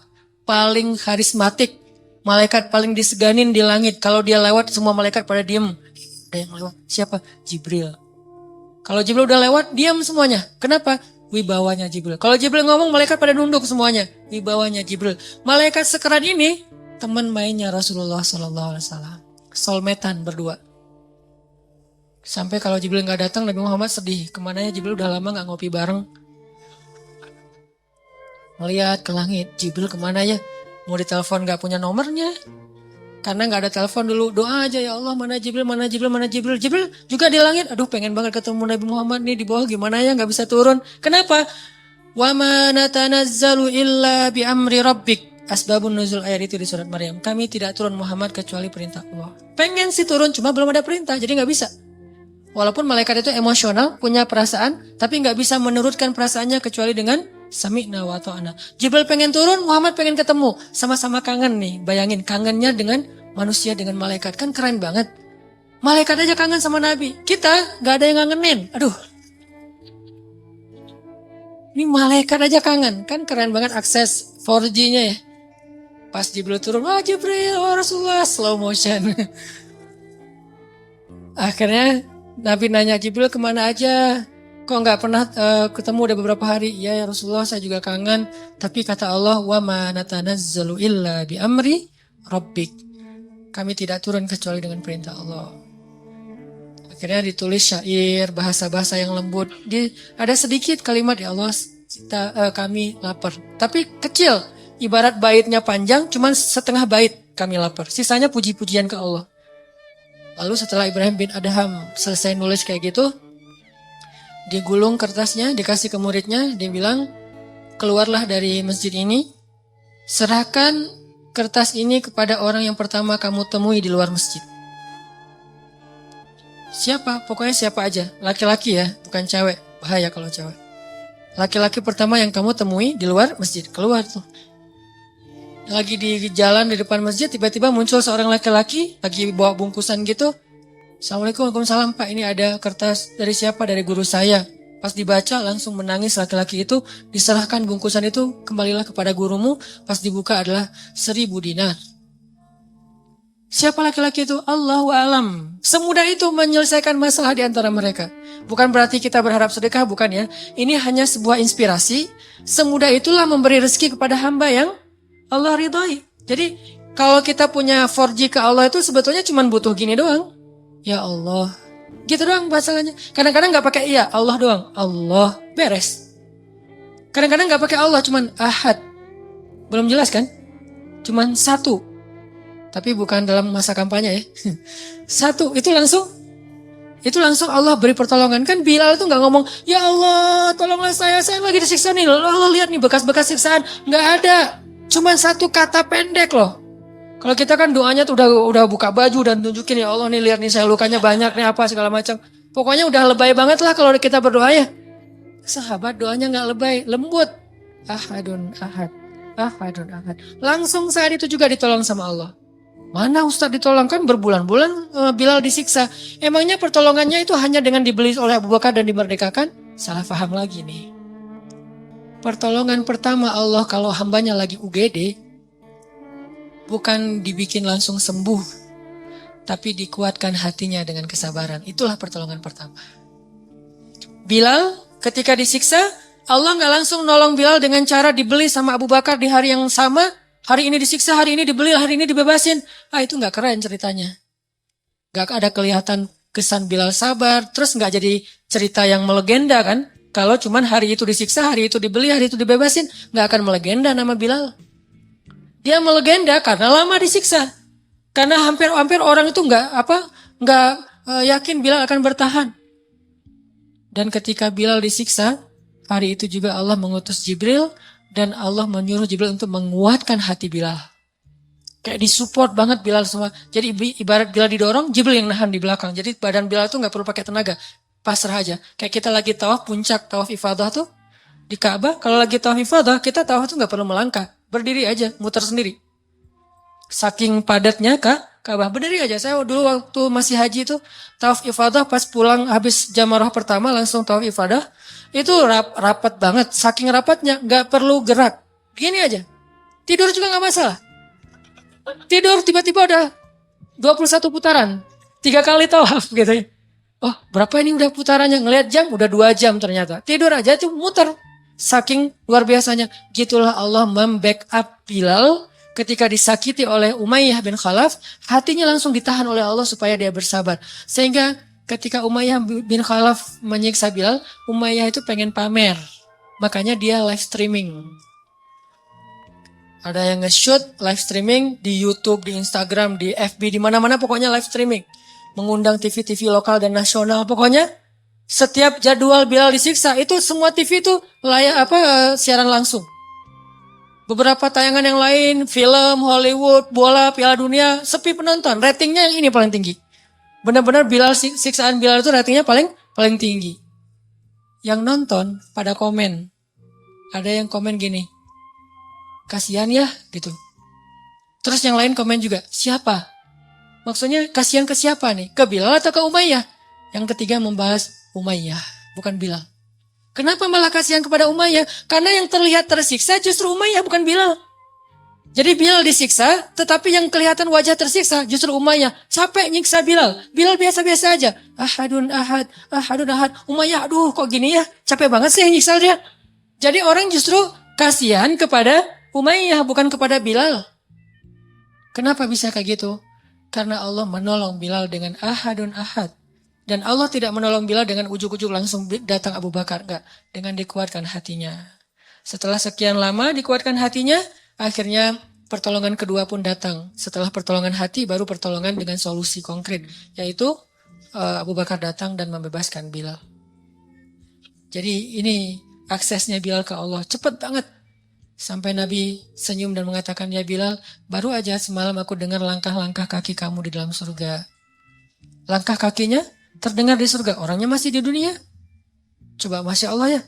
paling karismatik, malaikat paling diseganin di langit. Kalau dia lewat semua malaikat pada diem. Ada yang lewat, siapa? Jibril. Kalau Jibril udah lewat, diam semuanya. Kenapa? Wibawanya Jibril. Kalau Jibril ngomong, malaikat pada nunduk semuanya. Wibawanya Jibril. Malaikat sekeran ini teman mainnya Rasulullah SAW. soulmate-an berdua. Sampai kalau Jibril nggak datang, Nabi Muhammad sedih. Kemana ya Jibril, udah lama nggak ngopi bareng. Melihat ke langit, Jibril kemana ya? Mau ditelepon nggak punya nomornya. Karena nggak ada telepon dulu, doa aja, ya Allah mana Jibril, mana Jibril, mana Jibril. Jibril juga di langit, aduh pengen banget ketemu Nabi Muhammad nih di bawah, gimana ya nggak bisa turun. Kenapa? Wa ma natanazzalu illa bi amri rabbik. Asbabun nuzul ayat itu di surat Maryam. Kami tidak turun Muhammad kecuali perintah Allah. Pengen sih turun, cuma belum ada perintah, jadi nggak bisa. Walaupun malaikat itu emosional, punya perasaan, tapi nggak bisa menurutkan perasaannya kecuali dengan sami'na wa ta'ana. Jibril pengen turun, Muhammad pengen ketemu. Sama-sama kangen nih, bayangin kangennya dengan manusia, dengan malaikat. Kan keren banget. Malaikat aja kangen sama Nabi. Kita nggak ada yang ngangenin. Aduh. Ini malaikat aja kangen. Kan keren banget akses 4G-nya ya. Pas Jibril turun, wah Jibril, wah Rasulullah, slow motion. Akhirnya Nabi nanya, Jibril kemana aja? Kok nggak pernah ketemu udah beberapa hari? Ya Rasulullah, saya juga kangen. Tapi kata Allah, wa ma natanazzalu illa bi amri rabbik. Kami tidak turun kecuali dengan perintah Allah. Akhirnya ditulis syair, bahasa-bahasa yang lembut. Ada sedikit kalimat, ya Allah, kami lapar. Tapi kecil, ibarat baitnya panjang, cuman setengah bait kami lapar. Sisanya puji-pujian ke Allah. Lalu setelah Ibrahim bin Adham selesai nulis kayak gitu, digulung kertasnya, dikasih ke muridnya, dia bilang, keluarlah dari masjid ini, serahkan kertas ini kepada orang yang pertama kamu temui di luar masjid. Siapa? Pokoknya siapa aja, laki-laki ya, bukan cewek, bahaya kalau cewek. Laki-laki pertama yang kamu temui di luar masjid, keluar tuh. Lagi di jalan di depan masjid, tiba-tiba muncul seorang laki-laki, lagi bawa bungkusan gitu. Assalamualaikum, waalaikumsalam Pak, ini ada kertas dari siapa? Dari guru saya. Pas dibaca langsung menangis laki-laki itu, diserahkan bungkusan itu, kembalilah kepada gurumu. Pas dibuka adalah 1.000 dinar. Siapa laki-laki itu? Allahu a'lam. Semudah itu menyelesaikan masalah di antara mereka. Bukan berarti kita berharap sedekah, bukan ya. Ini hanya sebuah inspirasi. Semudah itulah memberi rezeki kepada hamba yang Allah ridhoi. Jadi kalau kita punya 4G ke Allah itu sebetulnya cuma butuh gini doang. Ya Allah. Gitu doang bahasanya. Kadang-kadang gak pakai iya, Allah doang. Allah, beres. Kadang-kadang gak pakai Allah, cuman ahad. Belum jelas kan? Cuman satu. Tapi bukan dalam masa kampanye ya. Satu, itu langsung Allah beri pertolongan. Kan Bilal itu gak ngomong, ya Allah tolonglah saya lagi disiksa nih. Allah lihat nih bekas-bekas siksaan. Gak ada. Cuman satu kata pendek loh. Kalau kita kan doanya tuh udah buka baju dan tunjukin, ya Allah nih lihat nih saya lukanya banyak nih apa segala macam. Pokoknya udah lebay banget lah kalau kita berdoa ya. Sahabat doanya nggak lebay, lembut. Ahadun ahad, ahadun ahad. Langsung saat itu juga ditolong sama Allah. Mana Ustadz ditolong, kan berbulan-bulan Bilal disiksa. Emangnya pertolongannya itu hanya dengan dibeli oleh Abu Bakar dan dimerdekakan? Salah paham lagi nih. Pertolongan pertama Allah kalau hambanya lagi UGD, bukan dibikin langsung sembuh, tapi dikuatkan hatinya dengan kesabaran. Itulah pertolongan pertama. Bilal ketika disiksa, Allah gak langsung nolong Bilal dengan cara dibeli sama Abu Bakar di hari yang sama. Hari ini disiksa, hari ini dibeli, hari ini dibebasin. Itu gak keren ceritanya. Gak ada kelihatan kesan Bilal sabar, terus gak jadi cerita yang melegenda kan. Kalau cuman hari itu disiksa, hari itu dibeli, hari itu dibebasin, gak akan melegenda nama Bilal. Dia melegenda karena lama disiksa. Karena hampir orang itu nggak yakin Bilal akan bertahan. Dan ketika Bilal disiksa, hari itu juga Allah mengutus Jibril dan Allah menyuruh Jibril untuk menguatkan hati Bilal. Kayak disupport banget Bilal semua. Jadi ibarat Bilal didorong, Jibril yang nahan di belakang. Jadi badan Bilal tuh nggak perlu pakai tenaga, pasrah aja. Kayak kita lagi tawaf puncak, tawaf ifadah tuh di Ka'bah. Kalau lagi tawaf ifadah, kita tawaf tuh nggak perlu melangkah. Berdiri aja, muter sendiri. Saking padatnya Ka'bah, berdiri aja. Saya dulu waktu masih haji itu tawaf ifadah, pas pulang habis jamarah pertama langsung tawaf ifadah. Itu rapat banget, saking rapatnya gak perlu gerak. Gini aja, tidur juga gak masalah. Tidur tiba-tiba udah 21 putaran, 3 kali tawaf gitu ya. Oh berapa ini udah putarannya, ngelihat jam udah 2 jam ternyata. Tidur aja itu muter. Saking luar biasanya, gitulah Allah membackup Bilal ketika disakiti oleh Umayyah bin Khalaf, hatinya langsung ditahan oleh Allah supaya dia bersabar. Sehingga ketika Umayyah bin Khalaf menyiksa Bilal, Umayyah itu pengen pamer. Makanya dia live streaming. Ada yang nge-shoot live streaming di YouTube, di Instagram, di FB, di mana-mana pokoknya live streaming. Mengundang TV-TV lokal dan nasional. Pokoknya setiap jadwal Bilal disiksa itu semua TV itu siaran langsung. Beberapa tayangan yang lain, film, Hollywood, bola, Piala Dunia, sepi penonton. Ratingnya yang ini paling tinggi. Benar-benar siksaan Bilal itu ratingnya paling tinggi. Yang nonton pada komen. Ada yang komen gini, kasihan ya gitu. Terus yang lain komen juga, siapa? Maksudnya kasihan ke siapa nih? Ke Bilal atau ke Umayyah? Yang ketiga membahas Umayyah, bukan Bilal. Kenapa malah kasihan kepada Umayyah? Karena yang terlihat tersiksa justru Umayyah, bukan Bilal. Jadi Bilal disiksa, tetapi yang kelihatan wajah tersiksa justru Umayyah. Capek nyiksa Bilal. Bilal biasa-biasa aja. Ahadun ahad, ahadun ahad. Umayyah, aduh kok gini ya? Capek banget sih nyiksa dia. Jadi orang justru kasihan kepada Umayyah, bukan kepada Bilal. Kenapa bisa kayak gitu? Karena Allah menolong Bilal dengan ahadun ahad. Dan Allah tidak menolong Bilal dengan ujuk-ujuk langsung datang Abu Bakar. Enggak, dengan dikuatkan hatinya. Setelah sekian lama dikuatkan hatinya, akhirnya pertolongan kedua pun datang. Setelah pertolongan hati, baru pertolongan dengan solusi konkret. Yaitu Abu Bakar datang dan membebaskan Bilal. Jadi ini aksesnya Bilal ke Allah. Cepat banget. Sampai Nabi senyum dan mengatakan, ya Bilal, baru aja semalam aku dengar langkah-langkah kaki kamu di dalam surga. Langkah kakinya terdengar di surga, orangnya masih di dunia. Coba Masya Allah ya,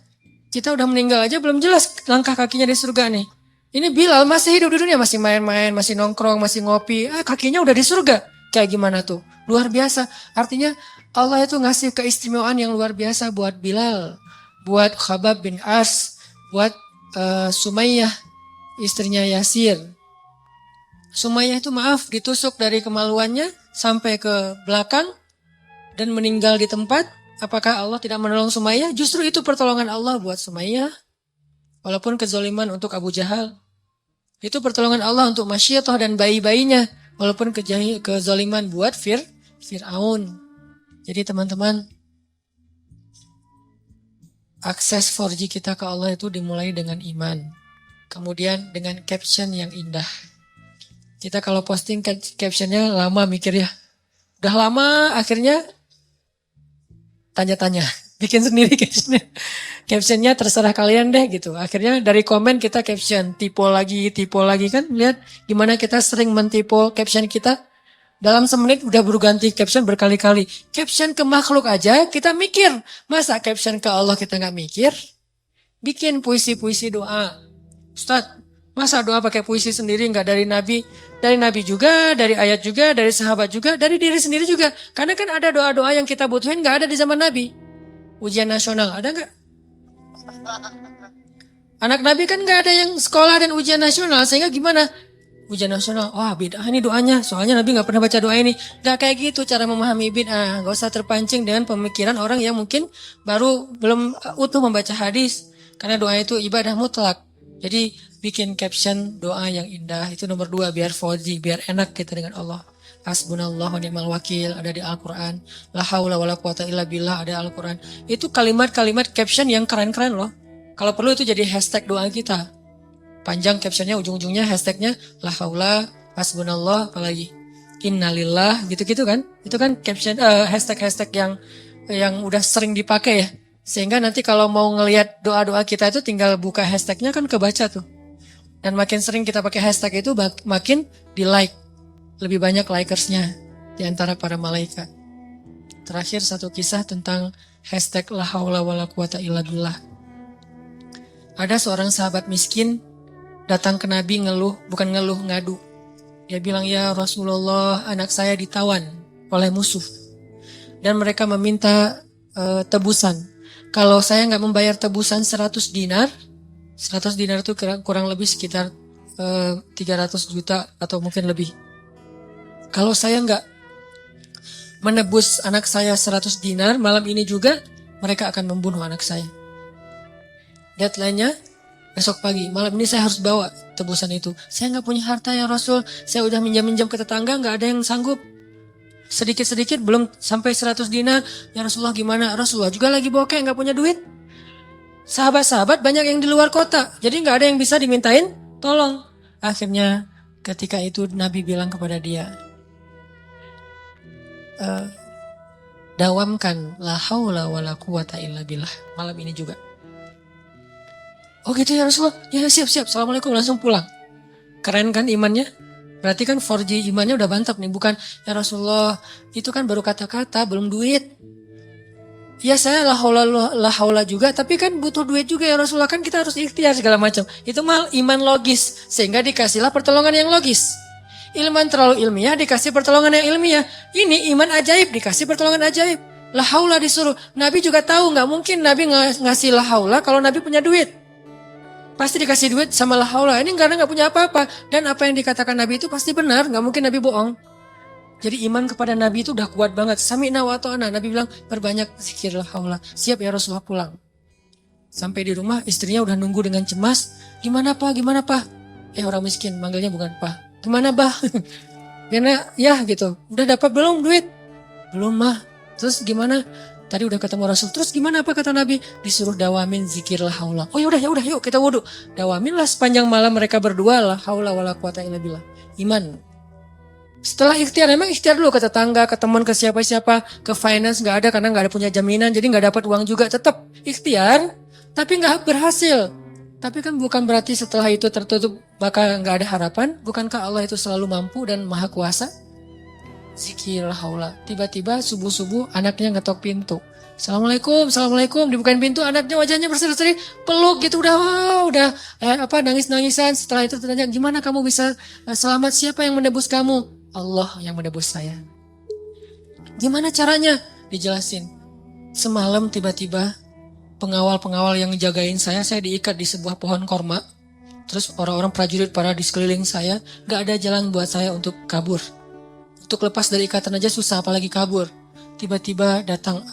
kita udah meninggal aja belum jelas langkah kakinya di surga nih. Ini Bilal masih hidup di dunia, masih main-main, masih nongkrong, masih ngopi, kakinya udah di surga. Kayak gimana tuh? Luar biasa. Artinya Allah itu ngasih keistimewaan yang luar biasa buat Bilal, buat Khabbab bin As, buat Sumayyah, istrinya Yasir. Sumayyah itu ditusuk dari kemaluannya sampai ke belakang, dan meninggal di tempat. Apakah Allah tidak menolong Sumayyah? Justru itu pertolongan Allah buat Sumayyah. Walaupun kezaliman untuk Abu Jahal. Itu pertolongan Allah untuk Masyiatah dan bayi-bayinya. Walaupun kezaliman buat Fir'aun. Jadi teman-teman, akses 4G kita ke Allah itu dimulai dengan iman. Kemudian dengan caption yang indah. Kita kalau posting captionnya lama mikir ya. Udah lama akhirnya tanya-tanya, bikin sendiri captionnya. Captionnya terserah kalian deh gitu. Akhirnya dari komen kita caption, tipe lagi kan. Lihat gimana kita sering mentipe caption kita. Dalam semenit udah berganti caption berkali-kali. Caption ke makhluk aja kita mikir. Masa caption ke Allah kita gak mikir? Bikin puisi-puisi doa. Ustadz, masa doa pakai puisi sendiri gak dari Nabi? Dari Nabi juga, dari ayat juga, dari sahabat juga, dari diri sendiri juga. Karena kan ada doa-doa yang kita butuhin gak ada di zaman Nabi. Ujian nasional, ada gak? Anak Nabi kan gak ada yang sekolah dan ujian nasional. Sehingga gimana? Ujian nasional, wah bid'ah ini doanya. Soalnya Nabi gak pernah baca doa ini. Gak kayak gitu cara memahami bid'ah. Gak usah terpancing dengan pemikiran orang yang mungkin belum utuh membaca hadis. Karena doa itu ibadah mutlak. Jadi bikin caption doa yang indah. Itu nomor 2 biar 4G, biar enak kita dengan Allah. Hasbunallah wa ni'mal wakil ada di Al-Quran. La haula wa la quwata illa billah ada Al-Quran. Itu kalimat-kalimat caption yang keren-keren loh. Kalau perlu itu jadi hashtag doa kita. Panjang captionnya, ujung-ujungnya hashtagnya la haula, hasbunallah, apalagi innalillah, gitu-gitu kan. Itu kan caption hashtag-hashtag yang udah sering dipakai ya. Sehingga nanti kalau mau ngelihat doa-doa kita itu tinggal buka hashtagnya kan kebaca tuh. Dan makin sering kita pakai hashtag itu makin di like. Lebih banyak likersnya di antara para malaikat. Terakhir satu kisah tentang hashtag la haula wa la quwata illa billah. Ada seorang sahabat miskin datang ke Nabi ngadu. Dia bilang, ya Rasulullah, anak saya ditawan oleh musuh. Dan mereka meminta tebusan. Kalau saya nggak membayar tebusan 100 dinar itu kurang lebih sekitar 300 juta atau mungkin lebih. Kalau saya nggak menebus anak saya 100 dinar malam ini juga, mereka akan membunuh anak saya. Deadline-nya Besok pagi, malam ini saya harus bawa tebusan itu. Saya nggak punya harta ya Rasul. Saya udah minjam-minjam ke tetangga, nggak ada yang sanggup. Sedikit-sedikit belum sampai 100 dinar. Ya Rasulullah gimana? Rasulullah juga lagi bokeh, nggak punya duit. Sahabat-sahabat banyak yang di luar kota. Jadi nggak ada yang bisa dimintain tolong. Akhirnya ketika itu Nabi bilang kepada dia, dawamkan la haula wala quwata illa billah. Malam ini juga. Oh gitu ya Rasulullah. Ya siap-siap. Assalamualaikum, langsung pulang. Keren kan imannya? Berarti kan 4G imannya udah mantap nih. Bukan ya Rasulullah, itu kan baru kata-kata, belum duit. Ya saya la haula juga, tapi kan butuh duit juga ya Rasulullah, kan kita harus ikhtiar segala macam. Itu mal iman logis, sehingga dikasihlah pertolongan yang logis. Iman terlalu ilmiah dikasih pertolongan yang ilmiah. Ini iman ajaib dikasih pertolongan ajaib. La haula disuruh. Nabi juga tahu nggak mungkin Nabi ngasih la haula kalau Nabi punya duit. Pasti dikasih duit sama la haula. Ini karena nggak punya apa-apa. Dan apa yang dikatakan Nabi itu pasti benar, nggak mungkin Nabi bohong. Jadi iman kepada Nabi itu udah kuat banget. Sami'na wa ta'ana. Nabi bilang perbanyak zikir la haula. Siap ya Rasulullah pulang. Sampai di rumah istrinya udah nunggu dengan cemas. Gimana Pak? Gimana Pak? Orang miskin manggilnya bukan Pak. Gimana Bah? Karena ya gitu. Udah dapat belum duit? Belum Mah. Terus gimana? Tadi udah ketemu Rasul. Terus gimana apa kata Nabi? Disuruh dawamin zikir la haula. Oh ya udah yuk kita wudhu. Dawamin lah sepanjang malam mereka berdua la haula wala quwata illa billah. Iman. Setelah ikhtiar, emang ikhtiar dulu ke tetangga, ke teman, ke siapa-siapa, ke finance nggak ada karena nggak ada punya jaminan, jadi nggak dapat uang juga. Tetap ikhtiar, tapi nggak berhasil. Tapi kan bukan berarti setelah itu tertutup bakal nggak ada harapan. Bukankah Allah itu selalu mampu dan maha kuasa? Zikir haula. Tiba-tiba subuh-subuh anaknya ngetok pintu. Assalamualaikum, dibukain pintu, anaknya wajahnya berseri-seri, peluk gitu, udah nangis-nangisan. Setelah itu tanya, gimana kamu bisa selamat? Siapa yang menebus kamu? Allah yang menebus saya. Gimana caranya? Dijelasin. Semalam tiba-tiba pengawal-pengawal yang jagain saya diikat di sebuah pohon korma. Terus orang-orang prajurit pada di sekeliling saya, gak ada jalan buat saya untuk kabur. Untuk lepas dari ikatan aja susah, apalagi kabur. Tiba-tiba datang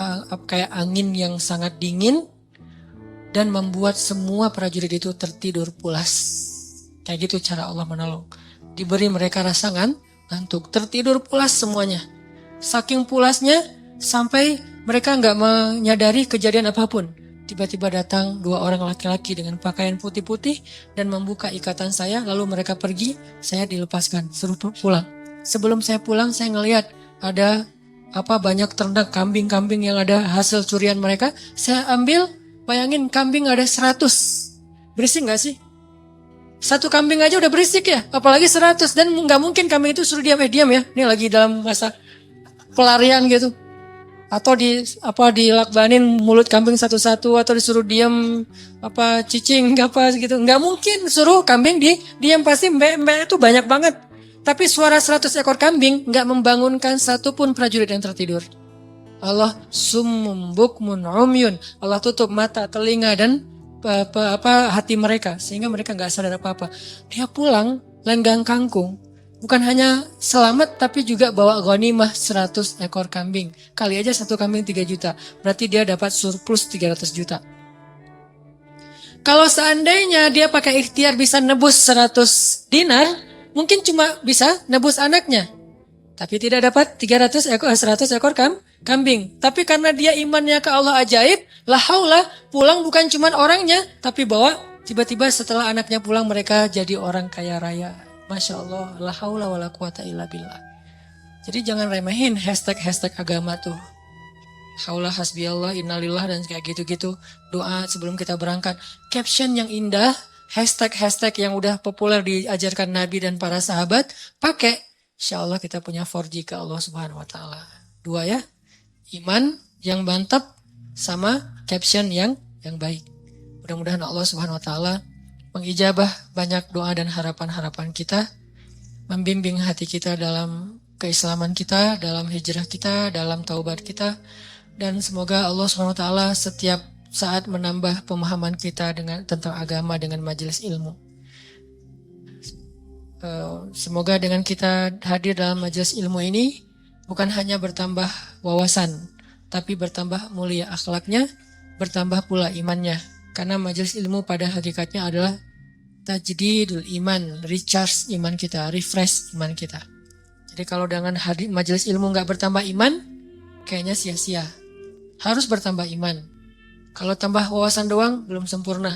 kayak angin yang sangat dingin dan membuat semua prajurit itu tertidur pulas. Kayak gitu cara Allah menolong. Diberi mereka rasa ngantuk, tertidur pulas semuanya. Saking pulasnya sampai mereka nggak menyadari kejadian apapun. Tiba-tiba datang 2 orang laki-laki dengan pakaian putih-putih dan membuka ikatan saya, lalu mereka pergi, saya dilepaskan, suruh pulang. Sebelum saya pulang, saya ngelihat ada banyak ternak kambing-kambing yang ada hasil curian mereka. Saya ambil, bayangin kambing ada 100. Berisik gak sih? Satu kambing aja udah berisik ya, apalagi 100. Dan gak mungkin kambing itu suruh diam ya. Ini lagi dalam masa pelarian gitu. Atau dilakbanin mulut kambing satu-satu, atau disuruh diam cicing gitu. Gak mungkin suruh kambing diam, pasti mbak itu banyak banget. Tapi suara 100 ekor kambing gak membangunkan satupun prajurit yang tertidur. Allah summum bukmun umyun. Allah tutup mata, telinga dan hati mereka sehingga mereka gak sadar apa-apa. Dia pulang lenggang kangkung. Bukan hanya selamat tapi juga bawa ghanimah 100 ekor kambing. Kali aja satu kambing 3 juta. Berarti dia dapat surplus 300 juta. Kalau seandainya dia pakai ikhtiar bisa nebus 100 dinar, mungkin cuma bisa nebus anaknya. Tapi tidak dapat 100 ekor kambing. Tapi karena dia imannya ke Allah ajaib, la haula, pulang bukan cuma orangnya, tapi bawa tiba-tiba setelah anaknya pulang mereka jadi orang kaya raya. Masya Allah, la haula wala quwata illa billah. Jadi jangan remehin hashtag agama tuh. Haula hasbiyallah, innalillah dan kayak gitu-gitu. Doa sebelum kita berangkat. Caption yang indah, hashtag yang udah populer diajarkan Nabi dan para sahabat, pakai. Insya Allah kita punya 4G ke Allah Subhanahu Wa Taala. 2 ya, iman yang mantap sama caption yang baik. Mudah-mudahan Allah Subhanahu Wa Taala mengijabah banyak doa dan harapan-harapan kita, membimbing hati kita dalam keislaman kita, dalam hijrah kita, dalam taubat kita, dan semoga Allah Subhanahu Wa Taala setiap saat menambah pemahaman kita tentang agama dengan majelis ilmu. Semoga dengan kita hadir dalam majelis ilmu ini bukan hanya bertambah wawasan, tapi bertambah mulia akhlaknya, bertambah pula imannya. Karena majelis ilmu pada hakikatnya adalah tajdidul iman, recharge iman kita, refresh iman kita. Jadi kalau dengan hadir majelis ilmu nggak bertambah iman, kayaknya sia-sia. Harus bertambah iman. Kalau tambah wawasan doang, belum sempurna.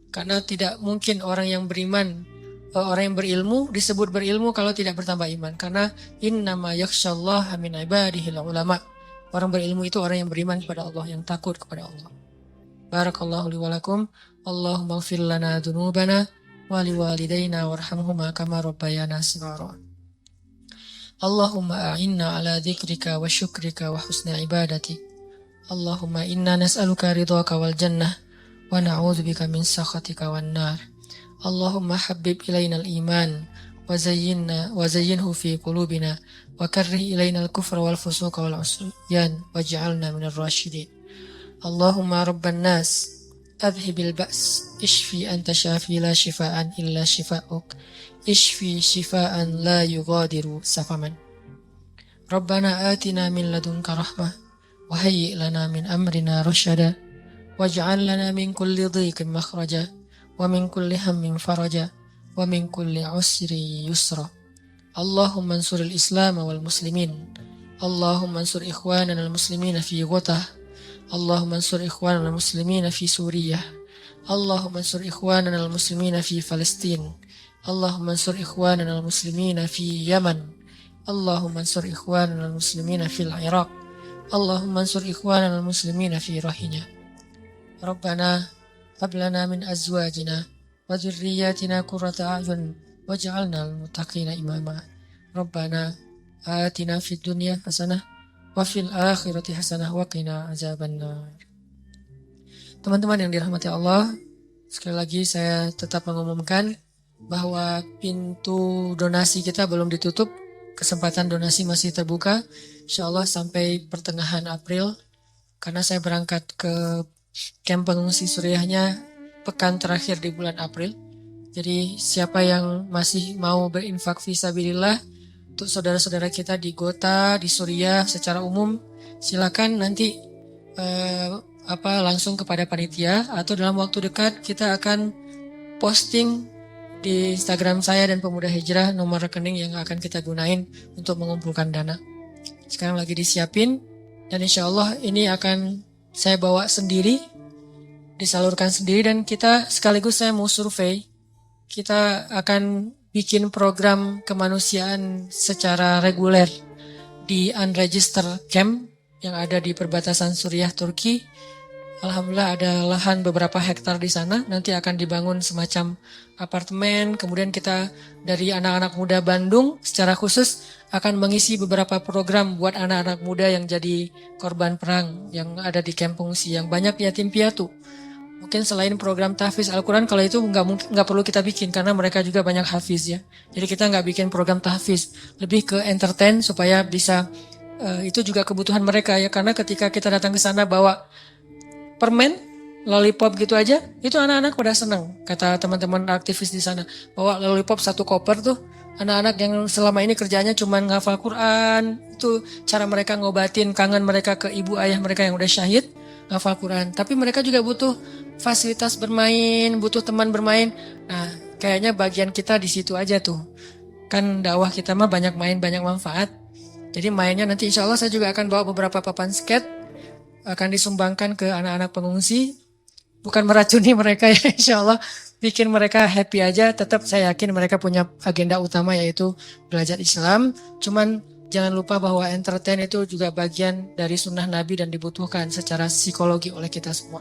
Karena tidak mungkin orang yang beriman, orang yang berilmu disebut berilmu kalau tidak bertambah iman. Karena innama yakhsyallaha min ibadihil ulama. Orang berilmu itu orang yang beriman kepada Allah, yang takut kepada Allah. Barakallahu li wa lakum. Allahumma ighfir lana dzunubana wa liwalidayna warhamhuma kama rabbayana shighara. Allahumma a'inna ala dzikrika wa syukrika wa husni ibadatik. Allahumma inna nas'aluka ridhaka wal jannah wa na'udzubika min sakhatika wan nar. Allahumma habbib ilaina al-iman wa zayyinhu fi qulubina wa karrih ilaina al-kufra wal fusuqa wal 'usyan waj'alna minal rasyidin. Allahumma rabban nas adhibil ba's ishfi anta syafi la shifaan illa shifaa'uk ishfi shifaan la yughadiru safaman. Rabbana atina min ladunka rahmah wa hayyi' lana min amrina rasyada waj'al lana min kulli dhiqin makhraja wa min kulli hammin faraja wa min kulli usri yusra. Allahumma ansuril islam wal muslimin. Allahumma ansur ikhwanana al muslimina fi Ghutah. Allahumma ansur ikhwanana al muslimina fi Suriah. Allahumma ansur ikhwanana al muslimina fi Palestin. Allahumma ansur ikhwanana al muslimina fi Yaman. Allahumma ansur ikhwanana al muslimina fil Iraq. Allahumma ansur ikhwanana al muslimina fi Rohingya. Rabbana hab lana min azwajina wa dhurriyyatina qurrata a'yun waj'alna lil muttaqina imama. Rabbana atina fid dunya hasanah wa fil akhirati hasanah wa qina azabannar. Teman-teman yang dirahmati Allah, sekali lagi saya tetap mengumumkan bahwa pintu donasi kita belum ditutup. Kesempatan donasi masih terbuka, insyaallah sampai pertengahan April, karena saya berangkat ke kamp pengungsi Suriahnya pekan terakhir di bulan April. Jadi siapa yang masih mau berinfak fisabilillah untuk saudara-saudara kita di Ghouta, di Suriah secara umum, silakan nanti langsung kepada panitia atau dalam waktu dekat kita akan posting di Instagram saya dan Pemuda Hijrah nomor rekening yang akan kita gunain untuk mengumpulkan dana. Sekarang lagi disiapin dan insyaallah ini akan saya bawa sendiri, disalurkan sendiri, dan kita sekaligus saya mau survei. Kita akan bikin program kemanusiaan secara reguler di unregistered camp yang ada di perbatasan Suriah Turki. Alhamdulillah ada lahan beberapa hektar di sana, nanti akan dibangun semacam apartemen. Kemudian kita dari anak-anak muda Bandung secara khusus akan mengisi beberapa program buat anak-anak muda yang jadi korban perang yang ada di kamp pengungsi yang banyak yatim piatu. Mungkin selain program tahfiz Al-Quran, kalau itu nggak perlu kita bikin karena mereka juga banyak hafiz ya. Jadi kita nggak bikin program tahfiz, lebih ke entertain supaya bisa itu juga kebutuhan mereka ya. Karena ketika kita datang ke sana bawa permen, lollipop gitu aja, itu anak-anak udah senang. Kata teman-teman aktivis di sana, bawa lollipop 1 koper tuh. Anak-anak yang selama ini kerjanya cuma ngafal Quran, itu cara mereka ngobatin kangen mereka ke ibu ayah mereka yang udah syahid, ngafal Quran. Tapi mereka juga butuh fasilitas bermain, butuh teman bermain. Nah, kayaknya bagian kita di situ aja tuh. Kan dakwah kita mah banyak main, banyak manfaat. Jadi mainnya nanti insya Allah saya juga akan bawa beberapa papan skate, akan disumbangkan ke anak-anak pengungsi. Bukan meracuni mereka ya, insya Allah bikin mereka happy aja. Tetap saya yakin mereka punya agenda utama yaitu belajar Islam. Cuman jangan lupa bahwa entertain itu juga bagian dari sunnah Nabi dan dibutuhkan secara psikologi oleh kita semua.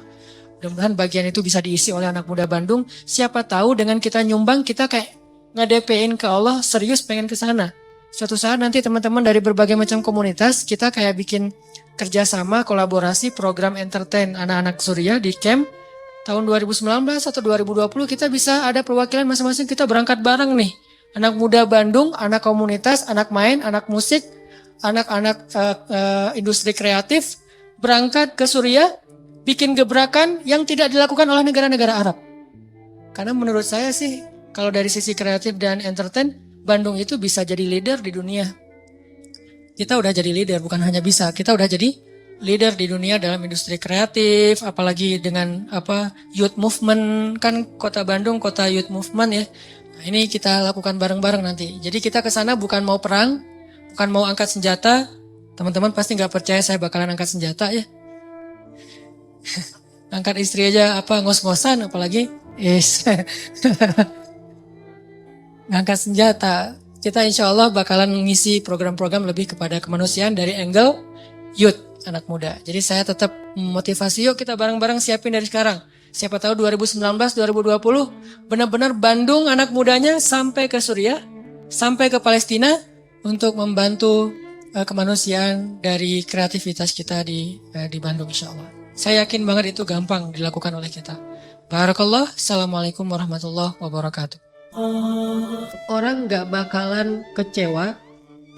Mudah-mudahan bagian itu bisa diisi oleh anak muda Bandung. Siapa tahu dengan kita nyumbang kita kayak nge-DP-in ke Allah, serius pengen ke sana. Suatu saat nanti teman-teman dari berbagai macam komunitas kita kayak bikin kerjasama, kolaborasi program entertain anak-anak Suriah di camp. Tahun 2019 atau 2020 kita bisa ada perwakilan masing-masing, kita berangkat bareng nih. Anak muda Bandung, anak komunitas, anak main, anak musik, anak-anak industri kreatif berangkat ke Suriah, bikin gebrakan yang tidak dilakukan oleh negara-negara Arab. Karena menurut saya sih, kalau dari sisi kreatif dan entertain, Bandung itu bisa jadi leader di dunia. Kita udah jadi leader, bukan hanya bisa, kita udah jadi leader di dunia dalam industri kreatif, apalagi dengan youth movement, kan Kota Bandung kota youth movement ya. Nah, ini kita lakukan bareng-bareng nanti. Jadi kita ke sana bukan mau perang, bukan mau angkat senjata. Teman-teman pasti nggak percaya saya bakalan angkat senjata ya. Angkat istri aja ngos-ngosan, apalagi ngangkat senjata. Kita insya Allah bakalan mengisi program-program lebih kepada kemanusiaan dari angle youth, anak muda. Jadi saya tetap motivasi, yuk kita bareng-bareng siapin dari sekarang. Siapa tahu 2019, 2020 benar-benar Bandung anak mudanya sampai ke Suriah, sampai ke Palestina untuk membantu kemanusiaan dari kreativitas kita di Bandung insya Allah. Saya yakin banget itu gampang dilakukan oleh kita. Barakallah. Assalamualaikum warahmatullahi wabarakatuh. Orang gak bakalan kecewa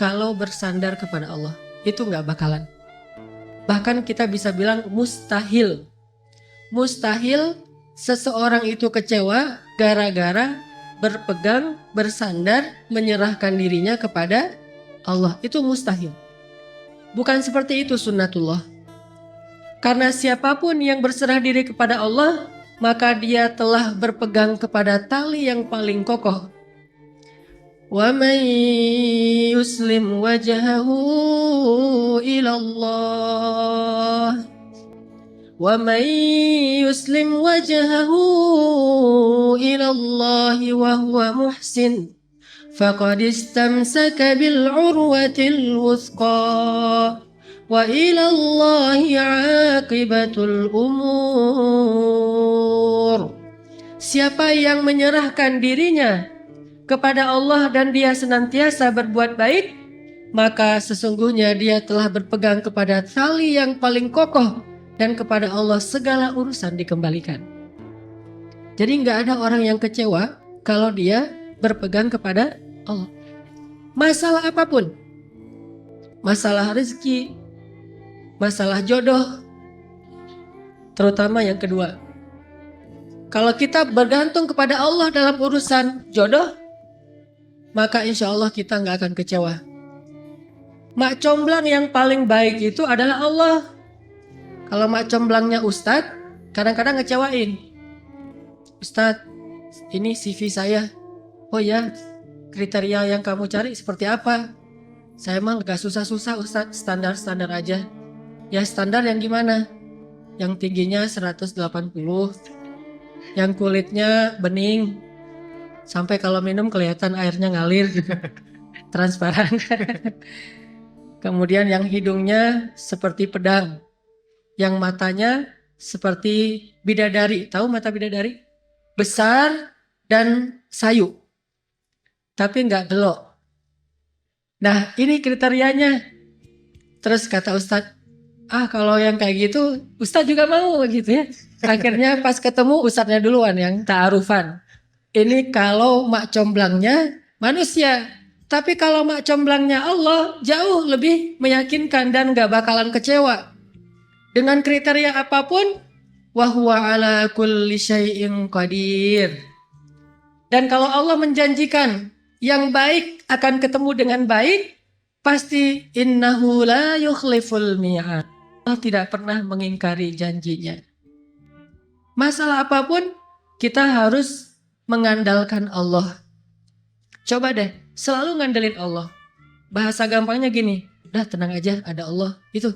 kalau bersandar kepada Allah. Itu gak bakalan. Bahkan kita bisa bilang mustahil. Mustahil seseorang itu kecewa gara-gara berpegang, bersandar, menyerahkan dirinya kepada Allah. Itu mustahil. Bukan seperti itu sunnatullah. Karena siapapun yang berserah diri kepada Allah, maka dia telah berpegang kepada tali yang paling kokoh. Wa man yuslim wajhahu ila Allah wa man yuslim wajhahu ila Allah wa huwa muhsin faqad istamsaka bil urwatil wuthqa wa ila Allahi aqibatul umur. Siapa yang menyerahkan dirinya kepada Allah dan dia senantiasa berbuat baik, maka sesungguhnya dia telah berpegang kepada tali yang paling kokoh dan kepada Allah segala urusan dikembalikan. Jadi nggak ada orang yang kecewa kalau dia berpegang kepada Allah. Masalah apapun, masalah rezeki, masalah jodoh, terutama yang kedua. Kalau kita bergantung kepada Allah dalam urusan jodoh, maka insya Allah kita nggak akan kecewa. Mak comblang yang paling baik itu adalah Allah. Kalau mak comblangnya ustadz, kadang-kadang ngecewain. Ustadz, ini CV saya. Oh ya, kriteria yang kamu cari seperti apa? Saya emang gak susah-susah ustadz, standar-standar aja. Ya standar yang gimana? Yang tingginya 180, yang kulitnya bening, sampai kalau minum kelihatan airnya ngalir gitu, transparan. Kemudian yang hidungnya seperti pedang, yang matanya seperti bidadari. Tahu mata bidadari? Besar dan sayu, tapi nggak gelok. Nah ini kriterianya. Terus kata Ustadz, kalau yang kayak gitu Ustadz juga mau gitu ya. Akhirnya pas ketemu Ustadznya duluan yang ta'arufan. Ini kalau mak comblangnya manusia. Tapi kalau mak comblangnya Allah jauh lebih meyakinkan dan gak bakalan kecewa. Dengan kriteria apapun, wa huwa ala kulli syai'in qadir. Dan kalau Allah menjanjikan yang baik akan ketemu dengan baik, pasti innahu la yukhliful mi'ad. Allah tidak pernah mengingkari janjinya. Masalah apapun kita harus mengandalkan Allah. Coba deh selalu ngandelin Allah. Bahasa gampangnya gini, udah tenang aja ada Allah itu.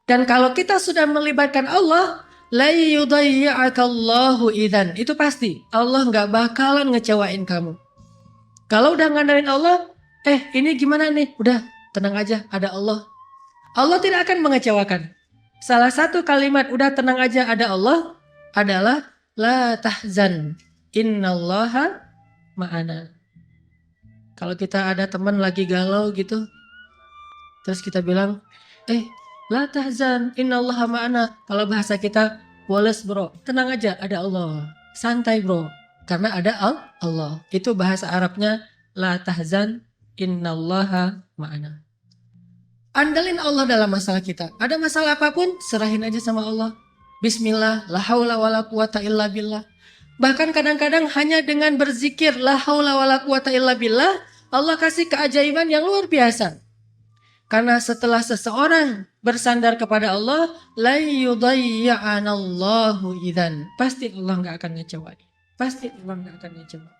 Dan kalau kita sudah melibatkan Allah, la yudayyi'akallahu idzan. Itu pasti Allah gak bakalan ngecewain kamu. Kalau udah ngandelin Allah, ini gimana nih? Udah tenang aja ada Allah. Allah tidak akan mengecewakan. Salah satu kalimat udah tenang aja ada Allah adalah la tahzan innallaha ma'ana. Kalau kita ada teman lagi galau gitu, terus kita bilang, la tahzan innallaha ma'ana. Kalau bahasa kita, woles bro, tenang aja ada Allah. Santai bro, karena ada Allah. Itu bahasa Arabnya la tahzan innallaha ma'ana. Andalin Allah dalam masalah kita. Ada masalah apapun, serahin aja sama Allah. Bismillah, la haula wala quwata illa billah. Bahkan kadang-kadang hanya dengan berzikir la haula wala quwata illa billah, Allah kasih keajaiban yang luar biasa. Karena setelah seseorang bersandar kepada Allah, la yudayya'anallahu idzan. Pasti Allah nggak akan ngecewain. Pasti Allah nggak akan ngecewain.